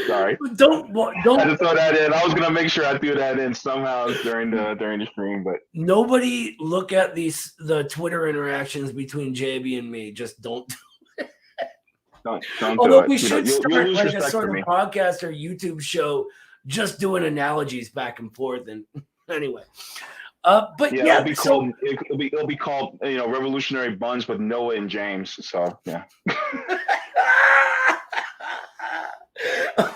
Sorry. Don't. I just throw that in. I was gonna make sure I threw that in somehow during the stream, but nobody look at the Twitter interactions between JB and me. Just don't do it. Don't do Although it. we You know, should you'll start lose like a respect sort for of me. podcast or YouTube show just doing analogies back and forth. And anyway, but Yeah, yeah, so it'll be called Revolutionary Buns with Noah and James. So yeah.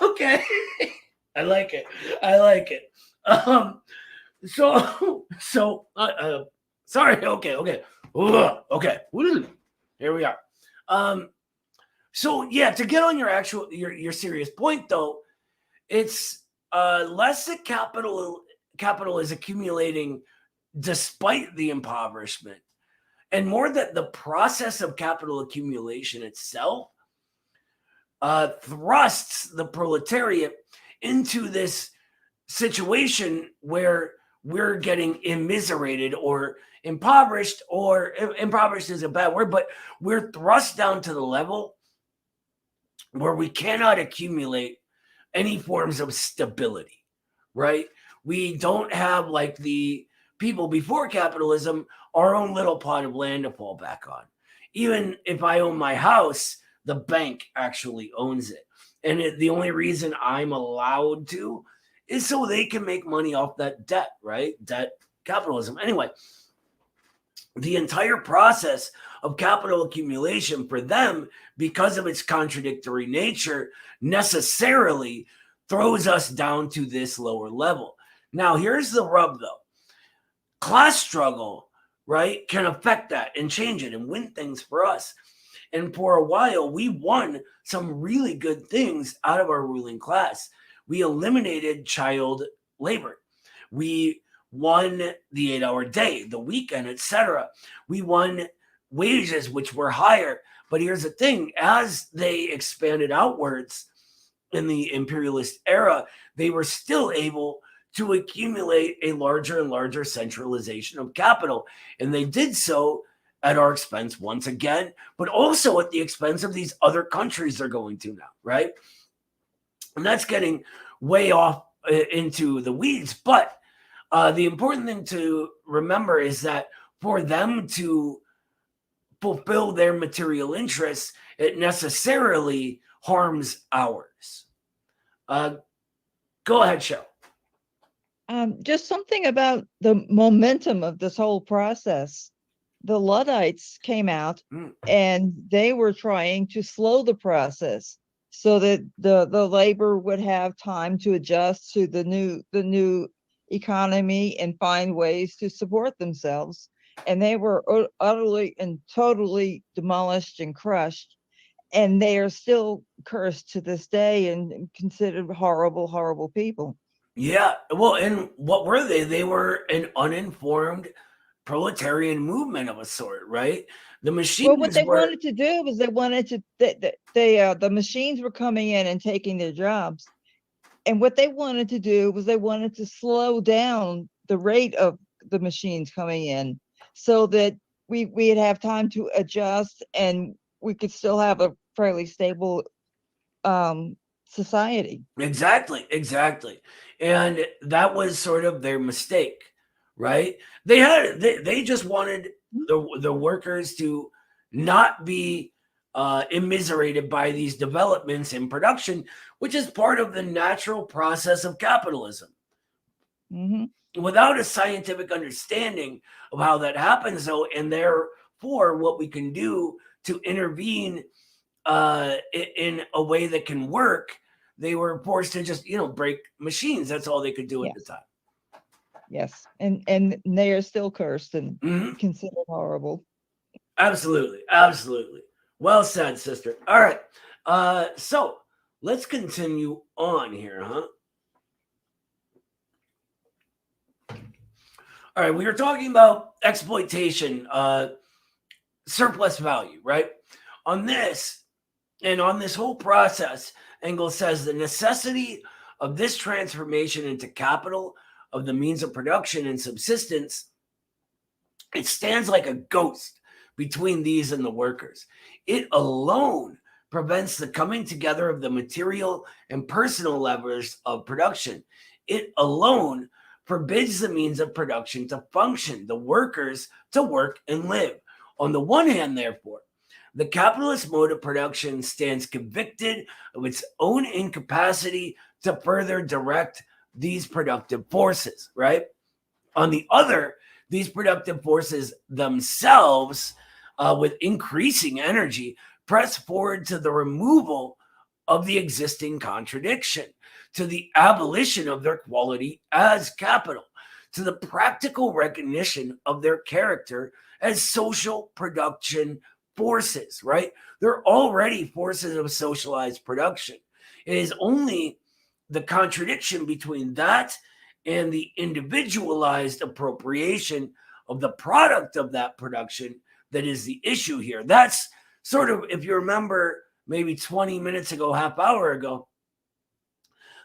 okay, I like it. I like it. Sorry. Okay. Ugh, okay. Here we are. So yeah, to get on your serious point though, it's less that capital is accumulating despite the impoverishment, and more that the process of capital accumulation itself thrusts the proletariat into this situation where we're getting immiserated or impoverished, or impoverished is a bad word, but we're thrust down to the level where we cannot accumulate any forms of stability, right? We don't have, like the people before capitalism, our own little plot of land to fall back on. Even if I own my house, the bank actually owns it. And the only reason I'm allowed to is so they can make money off that debt, right? Debt capitalism. Anyway, the entire process of capital accumulation for them, because of its contradictory nature, necessarily throws us down to this lower level. Now, here's the rub, though. Class struggle, right, can affect that and change it and win things for us. And for a while, we won some really good things out of our ruling class. We eliminated child labor. We won the 8-hour day, the weekend, etc. We won wages, which were higher. But here's the thing, as they expanded outwards in the imperialist era, they were still able to accumulate a larger and larger centralization of capital. And they did so at our expense once again, but also at the expense of these other countries they're going to now, right? And that's getting way off into the weeds. But the important thing to remember is that for them to fulfill their material interests, it necessarily harms ours. Go ahead, Cheryl. Just something about the momentum of this whole process. The Luddites came out and they were trying to slow the process so that the labor would have time to adjust to the new economy and find ways to support themselves. And they were utterly and totally demolished and crushed. And they are still cursed to this day and considered horrible, horrible people. Yeah. Well, and what were they? They were an uninformed proletarian movement of a sort, right? The machines Well, what they wanted to do was they wanted to the machines were coming in and taking their jobs, and what they wanted to do was they wanted to slow down the rate of the machines coming in so that we'd have time to adjust and we could still have a fairly stable society. Exactly. And that was sort of their mistake, right? They just wanted the workers to not be immiserated by these developments in production, which is part of the natural process of capitalism. Mm-hmm. Without a scientific understanding of how that happens, though, and therefore what we can do to intervene in a way that can work, they were forced to just break machines. That's all they could do at the time. Yes, and they are still cursed and considered horrible. Absolutely. Well said, sister. All right, so let's continue on here, huh? All right, we were talking about exploitation, surplus value, right? On this whole process, Engels says the necessity of this transformation into capital of the means of production and subsistence, it stands like a ghost between these and the workers. It alone prevents the coming together of the material and personal levers of production. It alone forbids the means of production to function, the workers to work and live. On the one hand, therefore, The capitalist mode of production stands convicted of its own incapacity to further direct these productive forces, right? On the other, these productive forces themselves, with increasing energy, press forward to the removal of the existing contradiction, to the abolition of their quality as capital, to the practical recognition of their character as social production forces, right? They're already forces of socialized production. It is only the contradiction between that and the individualized appropriation of the product of that production that is the issue here. That's sort of, if you remember, maybe 20 minutes ago, half hour ago,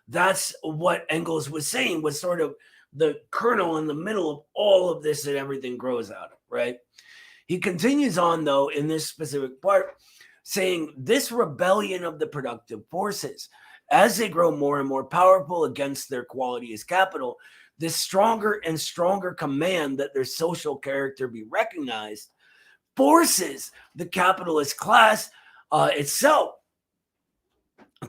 that's what Engels was saying, was sort of the kernel in the middle of all of this that everything grows out of, right? He continues on, though, in this specific part, saying this rebellion of the productive forces, as they grow more and more powerful against their quality as capital, this stronger and stronger command that their social character be recognized forces the capitalist class itself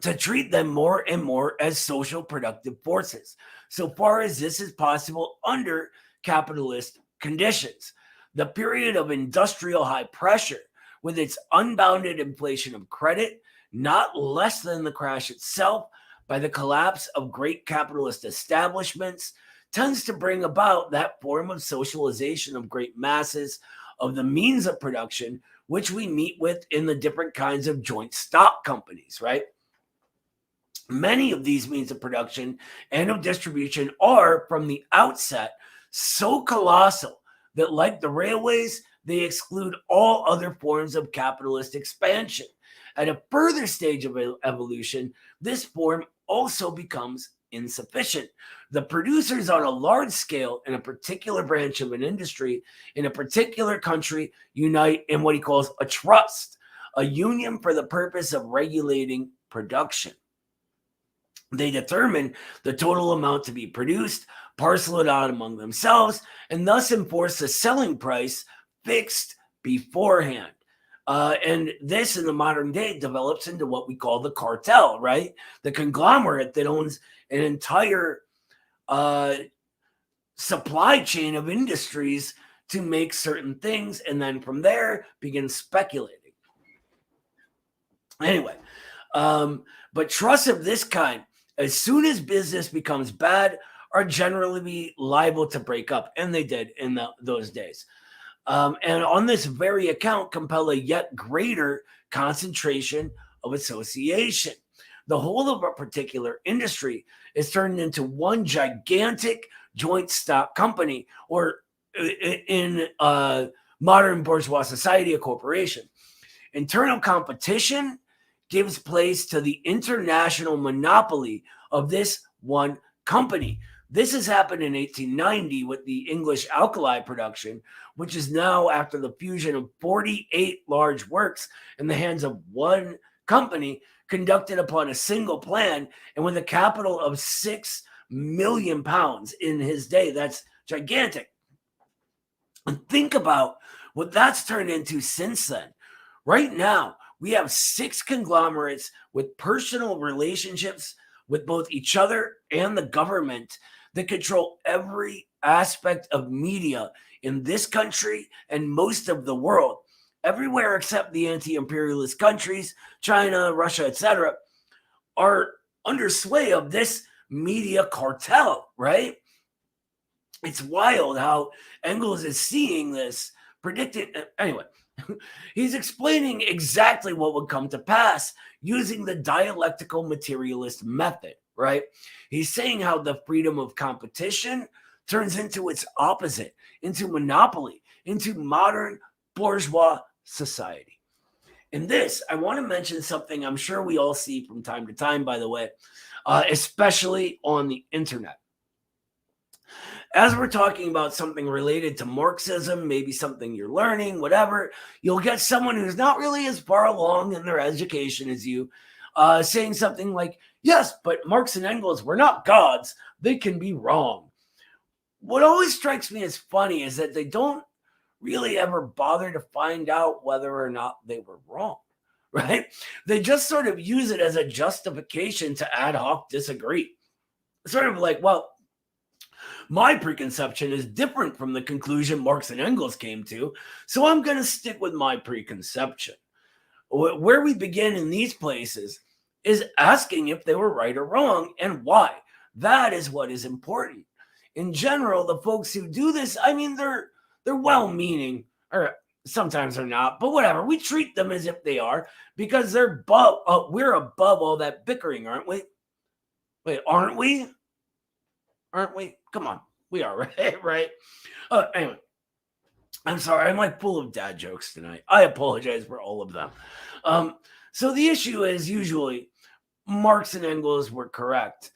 to treat them more and more as social productive forces, so far as this is possible under capitalist conditions. The period of industrial high pressure, with its unbounded inflation of credit, not less than the crash itself, by the collapse of great capitalist establishments, tends to bring about that form of socialization of great masses of the means of production, which we meet with in the different kinds of joint stock companies, right? Many of these means of production and of distribution are, from the outset, so colossal that, like the railways, they exclude all other forms of capitalist expansion. At a further stage of evolution, this form also becomes insufficient. The producers on a large scale in a particular branch of an industry in a particular country unite in what he calls a trust, a union for the purpose of regulating production. They determine the total amount to be produced, parcel it out among themselves, and thus enforce a selling price fixed beforehand. And this, in the modern day, develops into what we call the cartel, right? The conglomerate that owns an entire supply chain of industries to make certain things, and then from there begin speculating. Anyway, but trusts of this kind, as soon as business becomes bad, are generally liable to break up, and they did in those days. And on this very account, compel a yet greater concentration of association. The whole of a particular industry is turned into one gigantic joint stock company, or in modern bourgeois society, a corporation. Internal competition gives place to the international monopoly of this one company. This has happened in 1890 with the English alkali production, which is now, after the fusion of 48 large works in the hands of one company, conducted upon a single plan and with a capital of £6 million in his day. That's gigantic. And think about what that's turned into since then. Right now, we have 6 conglomerates with personal relationships with both each other and the government that control every aspect of media in this country and most of the world. Everywhere except the anti-imperialist countries, China, Russia, etc., are under sway of this media cartel, right? It's wild how Engels is seeing this, predicting. Anyway, he's explaining exactly what would come to pass using the dialectical materialist method, right? He's saying how the freedom of competition turns into its opposite, into monopoly, into modern bourgeois society. In this, I want to mention something I'm sure we all see from time to time, by the way, especially on the internet. As we're talking about something related to Marxism, maybe something you're learning, whatever, you'll get someone who's not really as far along in their education as you, saying something like, yes, but Marx and Engels were not gods. They can be wrong. What always strikes me as funny is that they don't really ever bother to find out whether or not they were wrong, right? They just sort of use it as a justification to ad hoc disagree. Sort of like, well, my preconception is different from the conclusion Marx and Engels came to, so I'm going to stick with my preconception. Where we begin in these places is asking if they were right or wrong and why. That is what is important. In general, the folks who do this, I mean, they're well-meaning, or sometimes they're not, but whatever. We treat them as if they are because we're above all that bickering, aren't we? Wait, aren't we? Aren't we? Come on, we are, right? Right. Anyway, I'm sorry. I'm like full of dad jokes tonight. I apologize for all of them. So the issue is usually Marx and Engels were correct.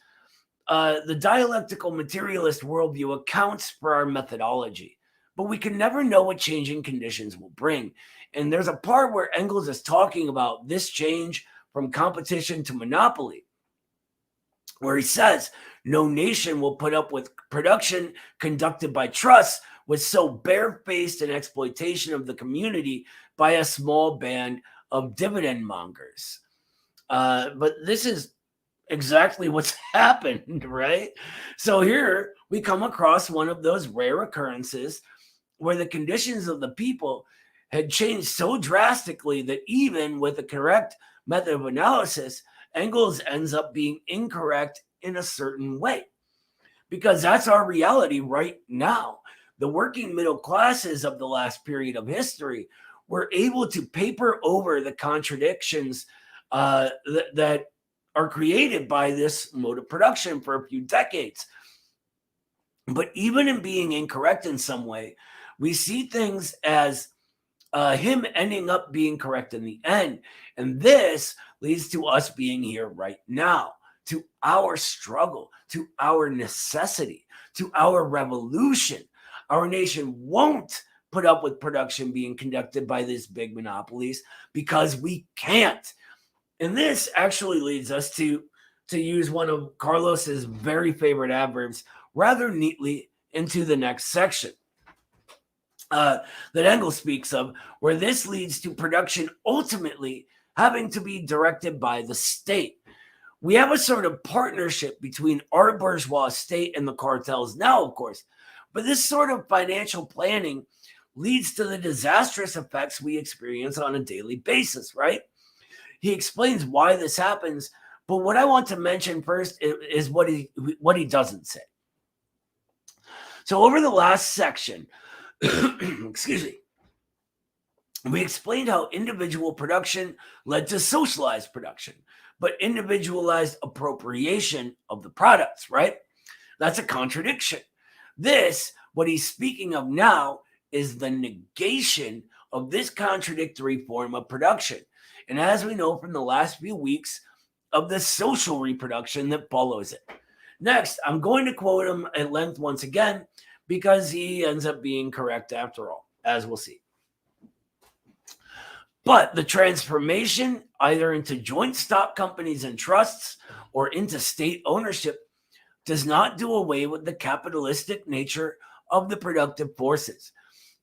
The dialectical materialist worldview accounts for our methodology, but we can never know what changing conditions will bring. And there's a part where Engels is talking about this change from competition to monopoly, where he says, no nation will put up with production conducted by trusts with so barefaced an exploitation of the community by a small band of dividend mongers. But this is exactly what's happened, right? So here we come across one of those rare occurrences where the conditions of the people had changed so drastically that even with the correct method of analysis, Engels ends up being incorrect in a certain way, because that's our reality right now. The working middle classes of the last period of history were able to paper over the contradictions that are created by this mode of production for a few decades. But even in being incorrect in some way, we see things as him ending up being correct in the end. And this leads to us being here right now, to our struggle, to our necessity, to our revolution. Our nation won't put up with production being conducted by these big monopolies because we can't. And this actually leads us to use one of Carlos's very favorite adverbs rather neatly into the next section that Engels speaks of, where this leads to production ultimately having to be directed by the state. We have a sort of partnership between our bourgeois state and the cartels now, of course, but this sort of financial planning leads to the disastrous effects we experience on a daily basis, right? He explains why this happens, but what I want to mention first is what he doesn't say. So over the last section, excuse me, we explained how individual production led to socialized production, but individualized appropriation of the products, right? That's a contradiction. This, what he's speaking of now, is the negation of this contradictory form of production. And as we know from the last few weeks, of the social reproduction that follows it. Next, I'm going to quote him at length once again, because he ends up being correct after all, as we'll see. But the transformation either into joint stock companies and trusts or into state ownership does not do away with the capitalistic nature of the productive forces.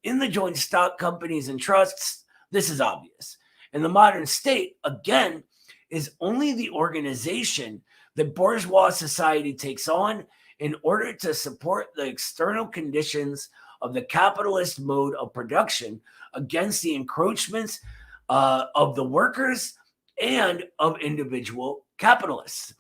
In the joint stock companies and trusts, this is obvious. And the modern state, again, is only the organization that bourgeois society takes on in order to support the external conditions of the capitalist mode of production against the encroachments of the workers and of individual capitalists.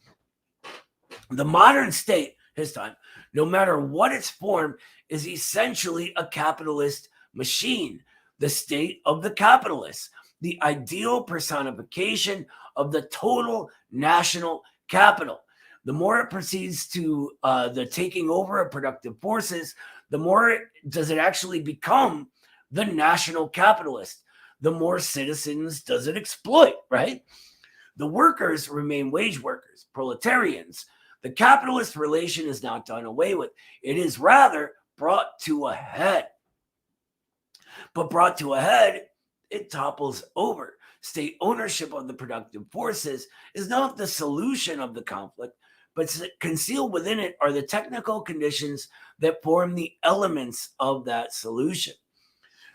The modern state, his time, no matter what its form, is essentially a capitalist machine, the state of the capitalists, the ideal personification of the total national capital. The more it proceeds to the taking over of productive forces, the more does it actually become the national capitalist. The more citizens does it exploit, right? The workers remain wage workers, proletarians. The capitalist relation is not done away with. It is rather brought to a head. But brought to a head, it topples over. State ownership of the productive forces is not the solution of the conflict, but concealed within it are the technical conditions that form the elements of that solution.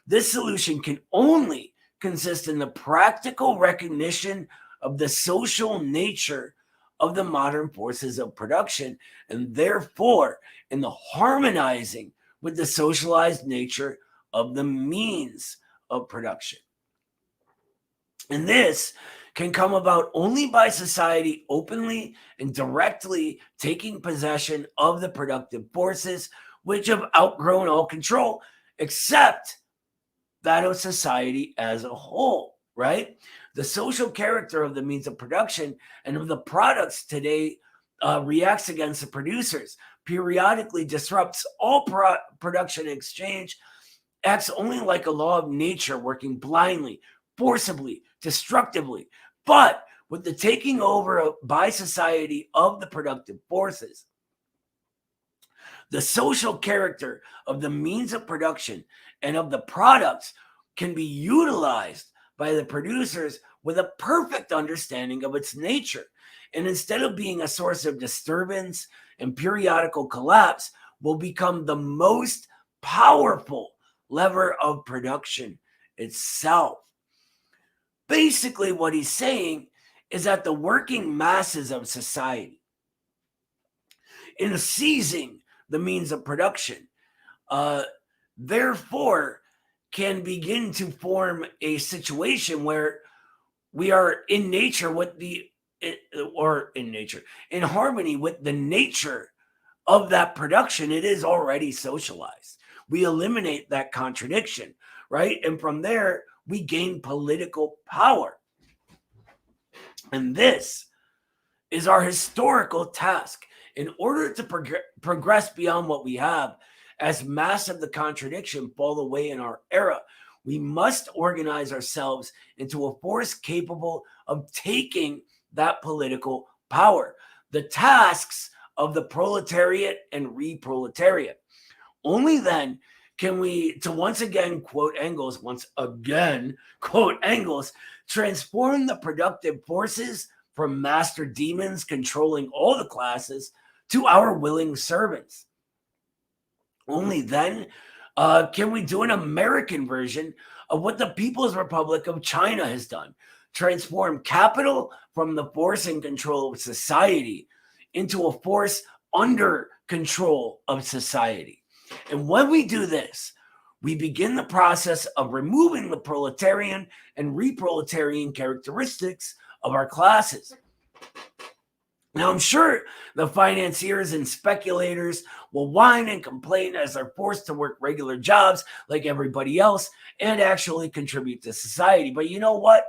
This solution can only consist in the practical recognition of the social nature of the modern forces of production, and therefore in the harmonizing with the socialized nature of the means of production. And this can come about only by society openly and directly taking possession of the productive forces which have outgrown all control, except that of society as a whole, right? The social character of the means of production and of the products today reacts against the producers, periodically disrupts all production and exchange, acts only like a law of nature, working blindly, forcibly, destructively. But with the taking over by society of the productive forces, the social character of the means of production and of the products can be utilized by the producers with a perfect understanding of its nature. And instead of being a source of disturbance and periodical collapse, will become the most powerful lever of production itself. Basically, what he's saying is that the working masses of society, in seizing the means of production, therefore can begin to form a situation where we are in nature with in harmony with the nature of that production. It is already socialized. We eliminate that contradiction, right? And from there, we gain political power. And this is our historical task. In order to progress beyond what we have, as mass of the contradiction fall away in our era, we must organize ourselves into a force capable of taking that political power. The tasks of the proletariat and re-proletariat. Only then can we, to once again quote Engels, transform the productive forces from master demons controlling all the classes to our willing servants. Only then can we do an American version of what the People's Republic of China has done. Transform capital from the force and control of society into a force under control of society. And when we do this, we begin the process of removing the proletarian and re-proletarian characteristics of our classes. Now, I'm sure the financiers and speculators will whine and complain as they're forced to work regular jobs like everybody else and actually contribute to society. But you know what?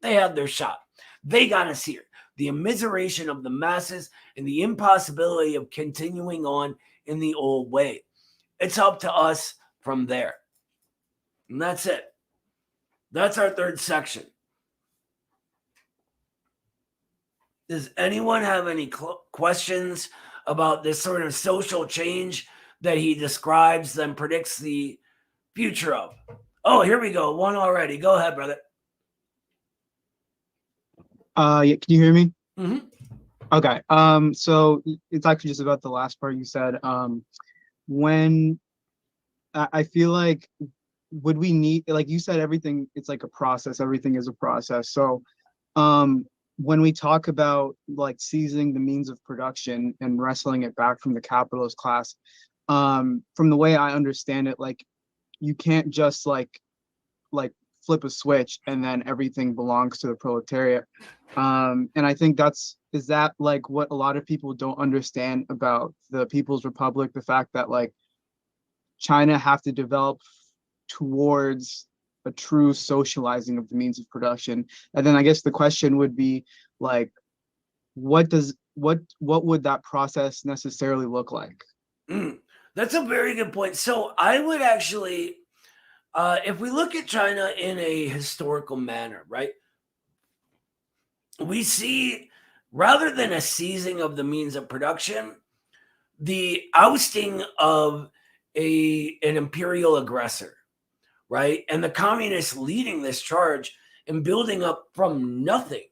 They had their shot. They got us here. The immiseration of the masses and the impossibility of continuing on in the old way. It's up to us from there. And that's it. That's our third section. Does anyone have any questions about this sort of social change that he describes and predicts the future of? Oh, here we go. One already. Go ahead, brother. Yeah, can you hear me? Mm-hmm. Okay. So it's actually just about the last part you said. When I feel like, would we need, like you said, everything, it's like a process, everything is a process. So when we talk about like seizing the means of production and wrestling it back from the capitalist class, from the way I understand it, like you can't just like flip a switch and then everything belongs to the proletariat. And I think is that like what a lot of people don't understand about the People's Republic, the fact that like China have to develop towards a true socializing of the means of production. And then I guess the question would be like, what would that process necessarily look like? That's a very good point. So I would actually, if we look at China in a historical manner, right, we see, rather than a seizing of the means of production, the ousting of an imperial aggressor, right? And the communists leading this charge and building up from nothing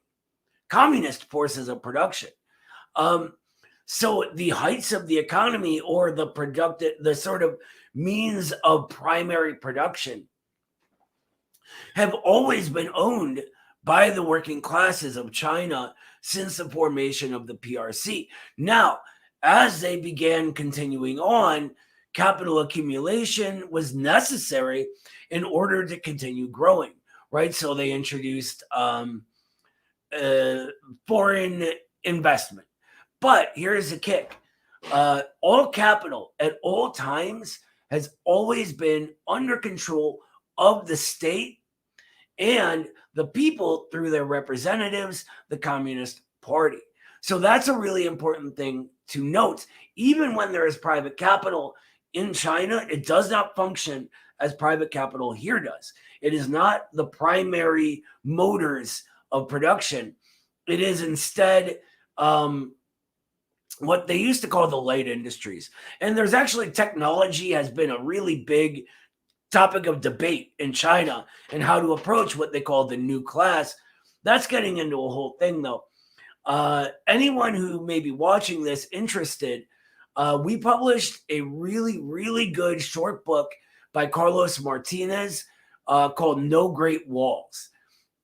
communist forces of production. So the heights of the economy, or the sort of means of primary production, have always been owned by the working classes of China since the formation of the PRC. Now, as they began continuing on, capital accumulation was necessary in order to continue growing, right? So they introduced foreign investment. But here's the kick. All capital at all times has always been under control of the state and the people through their representatives, the Communist Party. So that's a really important thing to note. Even when there is private capital in China, it does not function as private capital here does. It is not the primary motors of production. It is instead what they used to call the light industries. And there's actually technology has been a really big topic of debate in China and how to approach what they call the new class. That's getting into a whole thing, though. Anyone who may be watching this interested, we published a really, really good short book by Carlos Martinez called No Great Walls.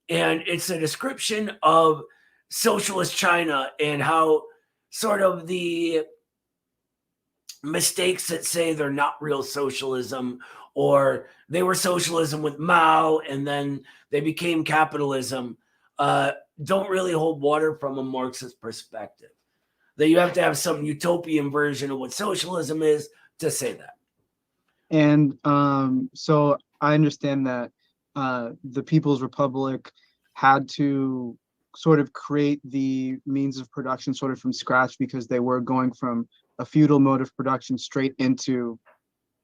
And it's a description of socialist China and how sort of the mistakes that say they're not real socialism, or they were socialism with Mao and then they became capitalism, don't really hold water from a Marxist perspective. That you have to have some utopian version of what socialism is to say that. And so I understand that the People's Republic had to sort of create the means of production sort of from scratch because they were going from a feudal mode of production straight into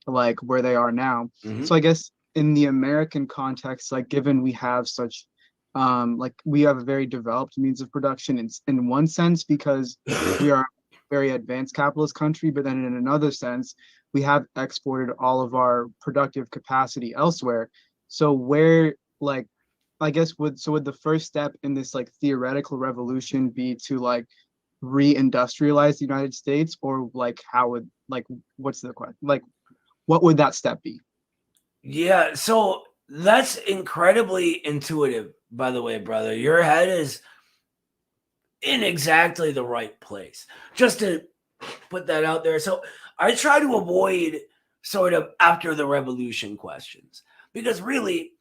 like where they are now. Mhm. So I guess in the American context, like given we have such like we have a very developed means of production in one sense because we are a very advanced capitalist country, but then in another sense, we have exported all of our productive capacity elsewhere. So where like I guess would the first step in this like theoretical revolution be to like re-industrialize the United States, or like how would like what's the question, like what would that step be? Yeah, so that's incredibly intuitive, by the way, brother. Your head is in exactly the right place. Just to put that out there. So I try to avoid sort of after the revolution questions because really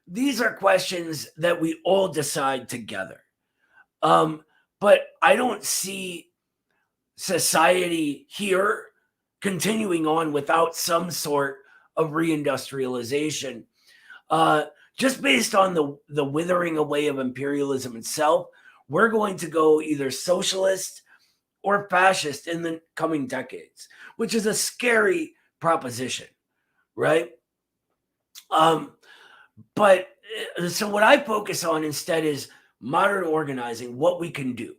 these are questions that we all decide together. But I don't see society here continuing on without some sort of reindustrialization. Just based on the withering away of imperialism itself, we're going to go either socialist or fascist in the coming decades, which is a scary proposition, right? But so what I focus on instead is modern organizing, what we can do,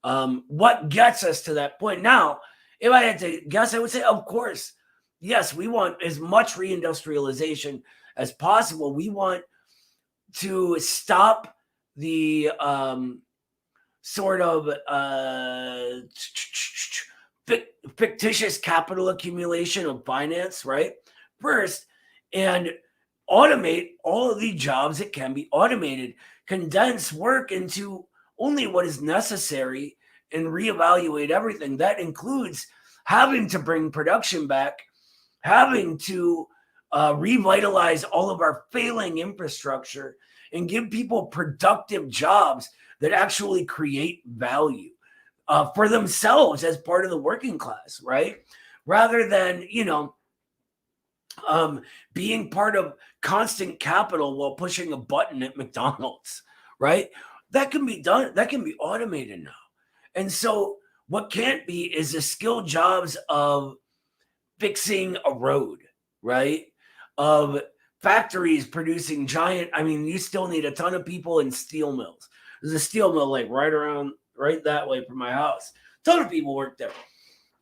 what gets us to that point. Now, if I had to guess, I would say, of course, yes, we want as much reindustrialization as possible. We want to stop the sort of fictitious capital accumulation of finance, right? First, and automate all of the jobs that can be automated, condense work into only what is necessary, and reevaluate everything. That includes having to bring production back, having to revitalize all of our failing infrastructure and give people productive jobs that actually create value for themselves as part of the working class, right? Rather than, being part of constant capital while pushing a button at McDonald's, right? That can be done. That can be automated now. And so what can't be is the skilled jobs of fixing a road, right? Of factories producing giant, you still need a ton of people in steel mills. There's a steel mill like right that way from my house. A ton of people work there.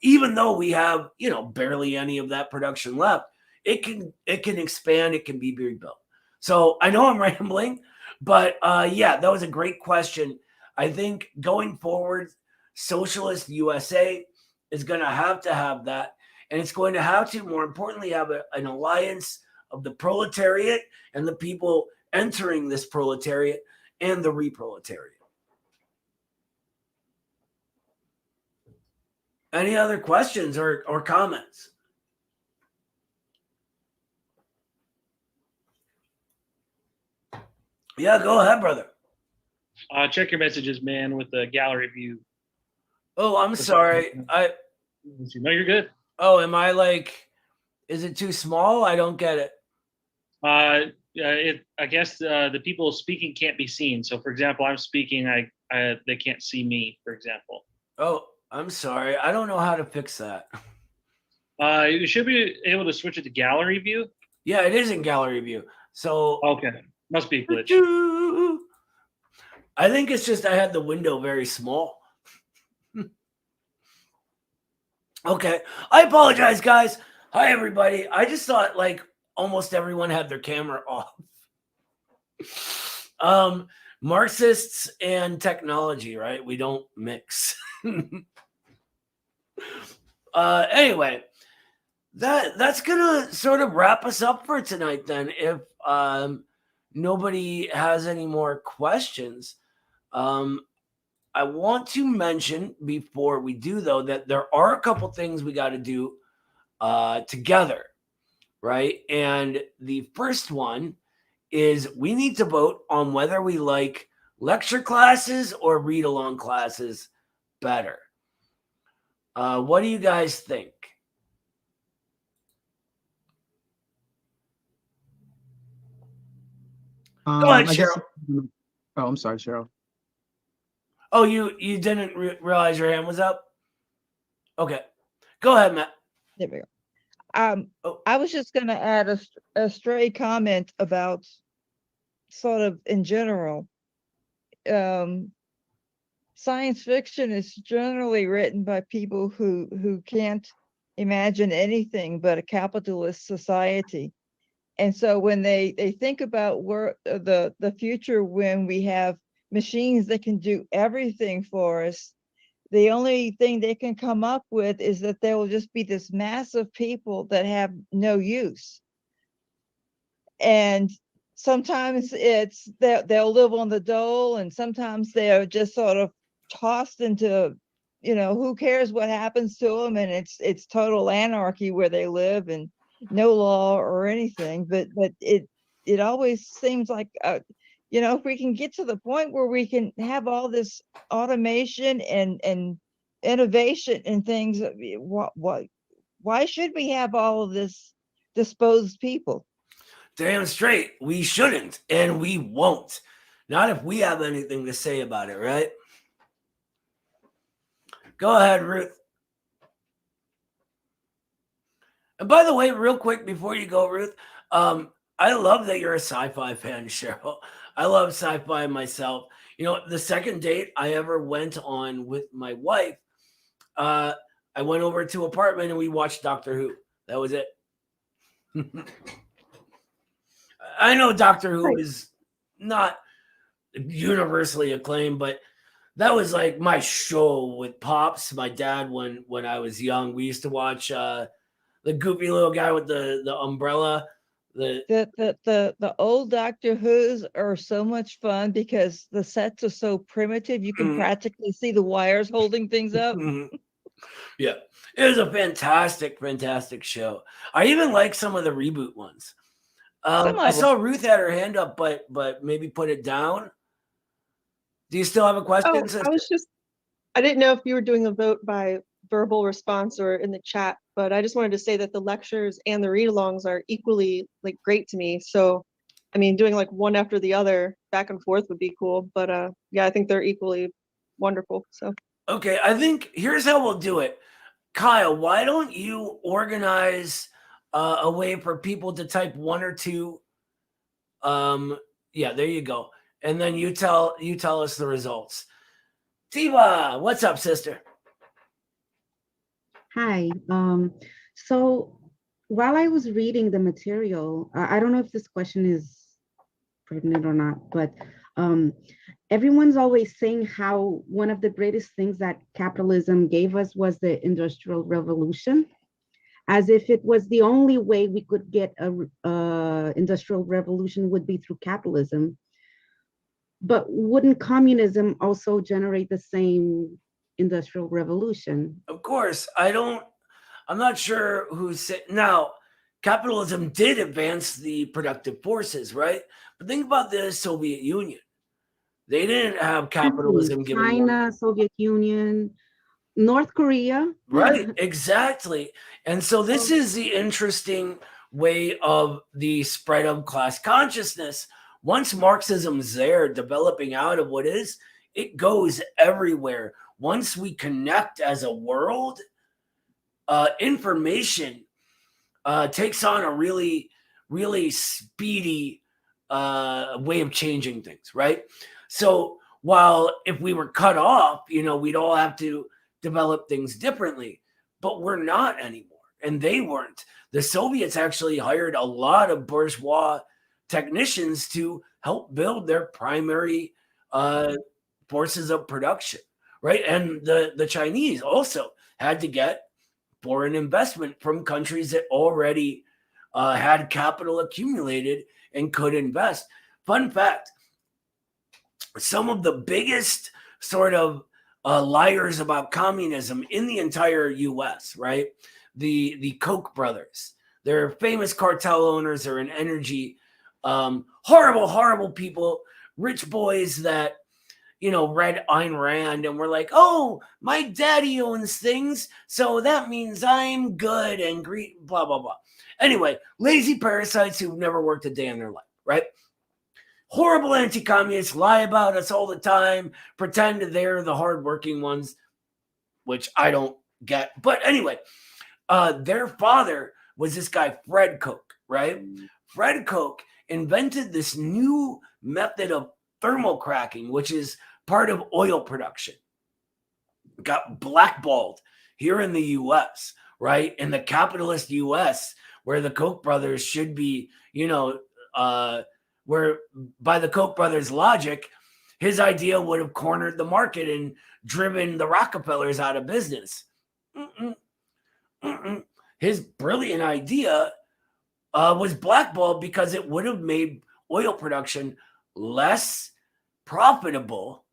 Even though we have, barely any of that production left, it can expand, it can be rebuilt. So I know I'm rambling, but yeah, that was a great question. I think going forward, socialist USA is going to have that. And it's going to have to, more importantly, have an alliance of the proletariat and the people entering this proletariat and the reproletariat. Any other questions or comments? Yeah, go ahead, brother. Check your messages, man, with the gallery view. Oh, I'm sorry. No, you're good. Oh, am I like, is it too small? I don't get it. I guess the people speaking can't be seen. So, for example, I'm speaking, they can't see me, for example. Oh, I'm sorry. I don't know how to fix that. You should be able to switch it to gallery view. Yeah, it is in gallery view. So Okay, must be a glitch. I think it's just I had the window very small. Okay, I apologize, guys. Hi, everybody. I just thought like almost everyone had their camera off. Marxists and technology, right? We don't mix. Anyway, that's gonna sort of wrap us up for tonight then. If nobody has any more questions, I want to mention before we do though that there are a couple things we got to do together, right? And the first one is we need to vote on whether we like lecture classes or read along classes better. What do you guys think? Go ahead, I guess. Cheryl. Oh, I'm sorry, Cheryl. Oh, you didn't realize your hand was up? Okay. Go ahead, Matt. There we go. I was just going to add a stray comment about sort of in general. Science fiction is generally written by people who can't imagine anything but a capitalist society. And so when they think about where the future, when we have machines that can do everything for us, the only thing they can come up with is that there will just be this mass of people that have no use. And sometimes it's they'll live on the dole, and sometimes they're just sort of tossed into, who cares what happens to them, and it's total anarchy where they live and no law or anything. But it always seems like if we can get to the point where we can have all this automation and innovation and things, why should we have all of this disposed people? Damn straight. We shouldn't, and we won't. Not if we have anything to say about it, right? Go ahead, Ruth. And by the way, real quick before you go, Ruth, I love that you're a sci-fi fan, Cheryl. I love sci-fi myself. The second date I ever went on with my wife, I went over to an apartment and we watched Doctor Who. That was it. I know Doctor Who is not universally acclaimed, but that was like my show with Pops, my dad, when I was young. We used to watch the goofy little guy with the umbrella. The old Doctor Who's are so much fun because the sets are so primitive. You can practically see the wires holding things up. Yeah, it was a fantastic show. I even like some of the reboot ones. I saw Ruth had her hand up, but maybe put it down. Do you still have a question, sister? I didn't know if you were doing a vote by verbal response or in the chat, but I just wanted to say that the lectures and the read-alongs are equally great to me. So, I mean, doing one after the other back and forth would be cool. But yeah, I think they're equally wonderful. So. Okay, I think here's how we'll do it. Kyle, why don't you organize a way for people to type one or two? Yeah, there you go. And then you tell us the results. Tiva, what's up, sister? Hi. So while I was reading the material, I don't know if this question is pertinent or not, but everyone's always saying how one of the greatest things that capitalism gave us was the Industrial Revolution. as if it was the only way we could get a industrial revolution would be through capitalism. But wouldn't communism also generate the same industrial revolution? Of course, I'm not sure who said. Now, capitalism did advance the productive forces, right? But think about the Soviet Union. They didn't have capitalism giving them. China, Soviet Union, North Korea. Right, exactly. And so this is the interesting way of the spread of class consciousness. Once Marxism's there, developing out of what is, it goes everywhere. Once we connect as a world, information takes on a really, really speedy way of changing things, right? So while if we were cut off, we'd all have to develop things differently, but we're not anymore. And they weren't. The Soviets actually hired a lot of bourgeois technicians to help build their primary forces of production, right? And the Chinese also had to get foreign investment from countries that already had capital accumulated and could invest. Fun fact, some of the biggest sort of liars about communism in the entire US, right? The Koch brothers. They're famous cartel owners. They're in energy. Horrible, horrible people, rich boys that, read Ayn Rand and were like, oh, my daddy owns things, so that means I'm good and great, blah, blah, blah. Anyway, lazy parasites who've never worked a day in their life, right? Horrible anti-communists, lie about us all the time, pretend they're the hardworking ones, which I don't get. But anyway, their father was this guy, Fred Koch, right? Fred Koch invented this new method of thermal cracking, which is part of oil production. Got blackballed here in the US, right? In the capitalist US, where the Koch brothers should be, where by the Koch brothers' logic, his idea would have cornered the market and driven the Rockefellers out of business. His brilliant idea was blackballed because it would have made oil production less profitable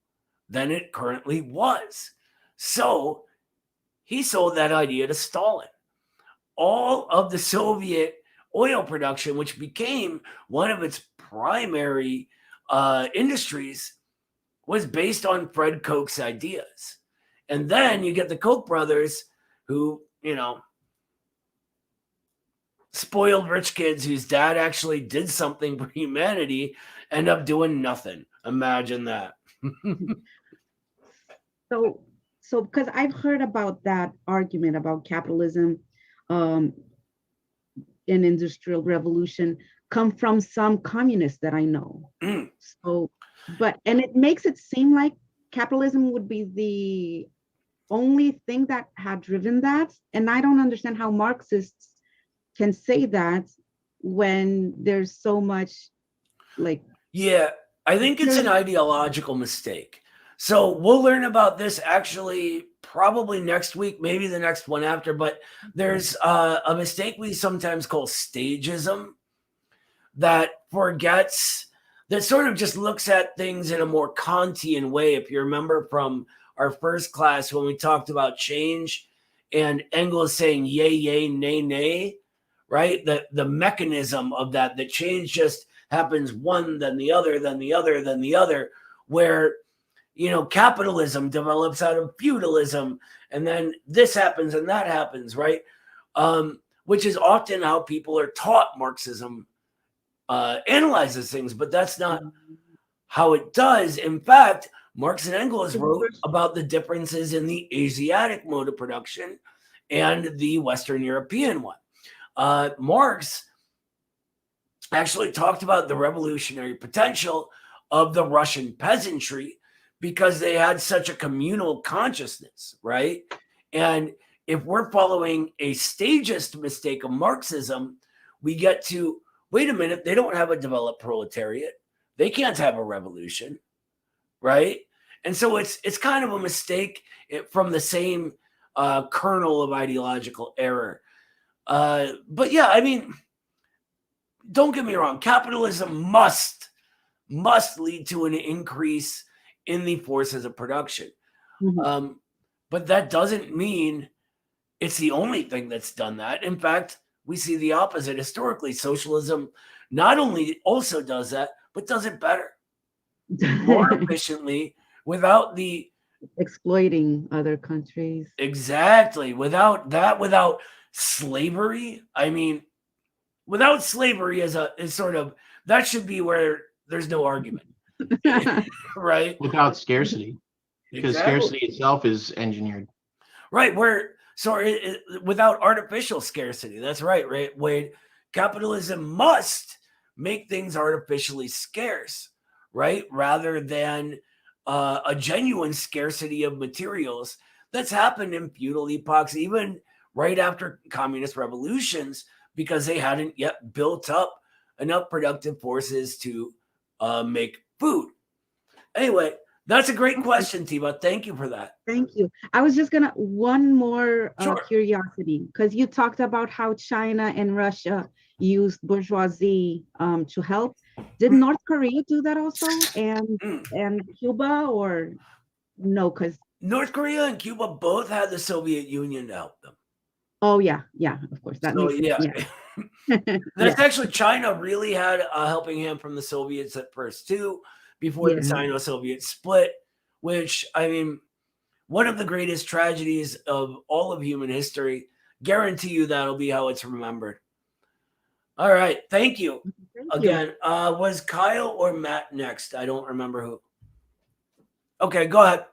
than it currently was. So he sold that idea to Stalin. All of the Soviet oil production, which became one of its primary industries, was based on Fred Koch's ideas. And then you get the Koch brothers who, spoiled rich kids whose dad actually did something for humanity, end up doing nothing. Imagine that. So because I've heard about that argument about capitalism and industrial revolution come from some communists that I know. So, and it makes it seem like capitalism would be the only thing that had driven that. And I don't understand how Marxists can say that when there's so much Yeah, I think it's an ideological mistake. So we'll learn about this actually probably next week, maybe the next one after, but there's a mistake we sometimes call stagism that sort of just looks at things in a more Kantian way. If you remember from our first class when we talked about change and Engels saying yay, yay, nay, nay, right? The mechanism of that change just happens one, then the other, then the other, then the other, where, capitalism develops out of feudalism, and then this happens and that happens, right? Which is often how people are taught Marxism analyzes things, but that's not how it does. In fact, Marx and Engels wrote about the differences in the Asiatic mode of production and the Western European one. Marx actually talked about the revolutionary potential of the Russian peasantry because they had such a communal consciousness, right? And if we're following a stagist mistake of Marxism, we get to, wait a minute, they don't have a developed proletariat. They can't have a revolution, right? And so it's kind of a mistake from the same kernel of ideological error. But yeah, I mean, don't get me wrong. Capitalism must lead to an increase in the forces of production. Mhm. But that doesn't mean it's the only thing that's done that. In fact, we see the opposite historically. Socialism not only also does that, but does it better, more efficiently, without the Exploiting other countries. exactly without slavery. I mean, without slavery is sort of that should be where there's no argument, right? Without scarcity, because Exactly. scarcity itself is engineered. Right. Without artificial scarcity. That's right. Right. Wade, capitalism must make things artificially scarce, right? Rather than a genuine scarcity of materials that's happened in feudal epochs, even right after communist revolutions, because they hadn't yet built up enough productive forces to make food. Anyway, that's a great question, Tiva. Thank you for that. Thank you. I was just gonna, one more Sure. curiosity, because you talked about how China and Russia used bourgeoisie to help. Did North Korea do that also? And Cuba, or no? Because North Korea and Cuba both had the Soviet Union to help them. oh yeah, of course that So makes yeah, yeah. that's Yeah, actually China really had a helping hand from the Soviets at first too, before the yeah. Sino-Soviet split. Which I mean, one of the greatest tragedies of all of human history. Guarantee you that'll be how it's remembered. All right, thank you Thank you. again. Was Kyle or Matt next? I don't remember who. Okay, go ahead.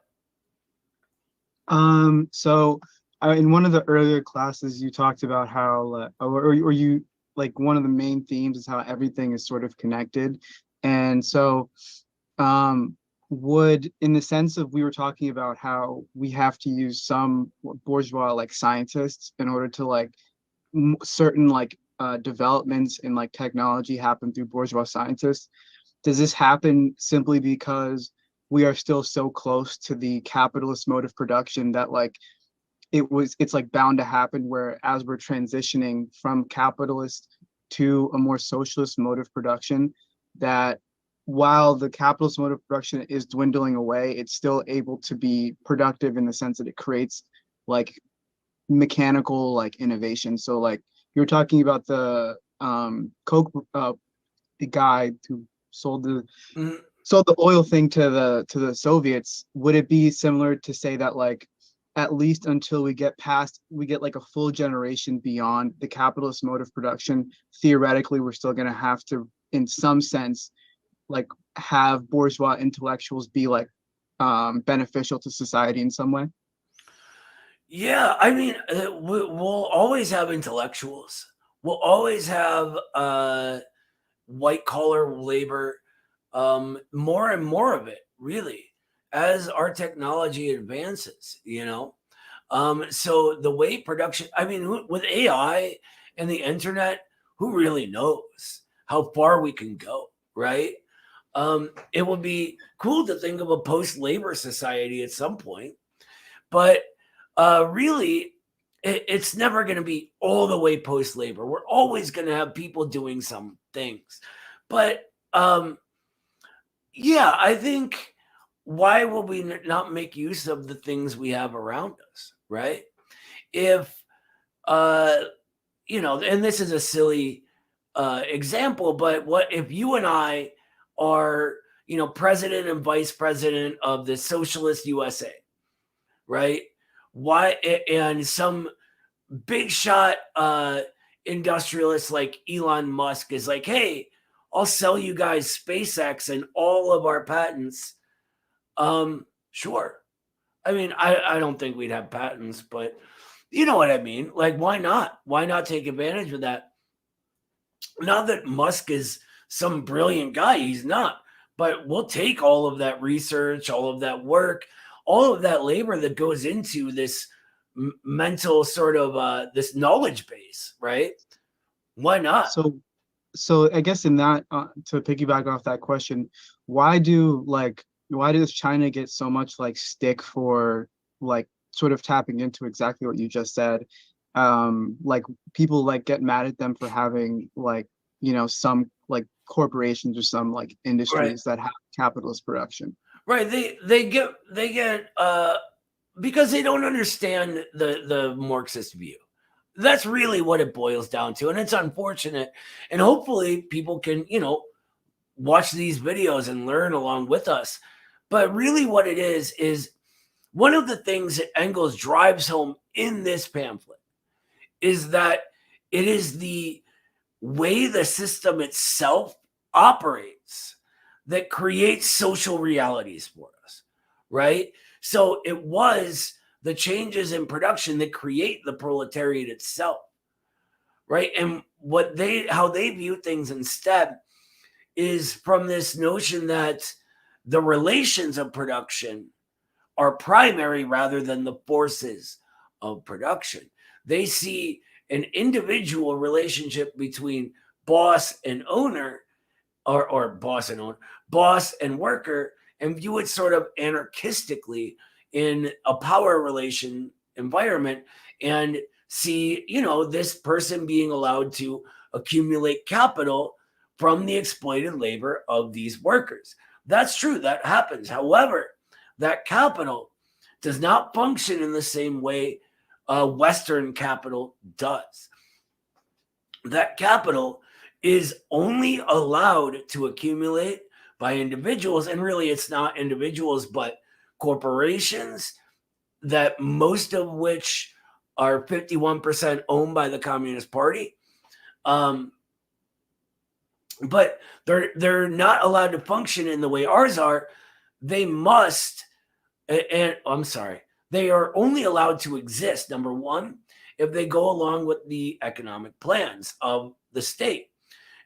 So in one of the earlier classes, you talked about how, or you like one of the main themes is how everything is sort of connected, and so would, in the sense of, we were talking about how we have to use some bourgeois like scientists in order to like certain like developments in like technology happen through bourgeois scientists. Does this happen simply because we are still so close to the capitalist mode of production that like it's like bound to happen, where as we're transitioning from capitalist to a more socialist mode of production, that while the capitalist mode of production is dwindling away, it's still able to be productive in the sense that it creates like mechanical like innovation. So like you're talking about the Coke, the guy who sold the Mhm. sold the oil thing to the Soviets. Would it be similar to say that like at least until we get like a full generation beyond the capitalist mode of production, theoretically we're still going to have to, in some sense, like have bourgeois intellectuals be like beneficial to society in some way? Yeah, I mean, we'll always have intellectuals. We'll always have white collar labor, more and more of it, really, as our technology advances, you know. So the way production, I mean, with AI and the internet, who really knows how far we can go, right? It would be cool to think of a post-labor society at some point, but really, it's never going to be all the way post-labor. We're always going to have people doing some things, but yeah, I think why will we not make use of the things we have around us, right? If you know, and this is a silly example, but what if you and I are, you know, president and vice president of the socialist USA, right? Why, and some big shot industrialist like Elon Musk is like, hey, I'll sell you guys SpaceX and all of our patents. Sure. I mean, I don't think we'd have patents, but you know what I mean? Like, why not? Why not take advantage of that? Not that Musk is some brilliant guy, he's not. But we'll take all of that research, all of that work, all of that labor that goes into this mental sort of this knowledge base, right? Why not? So I guess in that, to piggyback off that question, why does China get so much like stick for like sort of tapping into exactly what you just said? like people like get mad at them for having like, you know, some like corporations or some like industries that have capitalist production. Right. They get because they don't understand the Marxist view. That's really what it boils down to. And it's unfortunate. And hopefully people can, you know, watch these videos and learn along with us. But really what it is one of the things that Engels drives home in this pamphlet is that it is the way the system itself operates that creates social realities for us, right? So it was the changes in production that create the proletariat itself, right? And how they view things instead is from this notion that the relations of production are primary rather than the forces of production. They see an individual relationship between boss and owner, or boss and worker, and view it sort of anarchistically in a power relation environment, and see, you know, this person being allowed to accumulate capital from the exploited labor of these workers. That's true, that happens. However, that capital does not function in the same way Western capital does. That capital is only allowed to accumulate by individuals, and really it's not individuals, but corporations, that most of which are 51% owned by the Communist Party. But they're not allowed to function in the way ours are. They must, and I'm sorry, they are only allowed to exist, number one, if they go along with the economic plans of the state.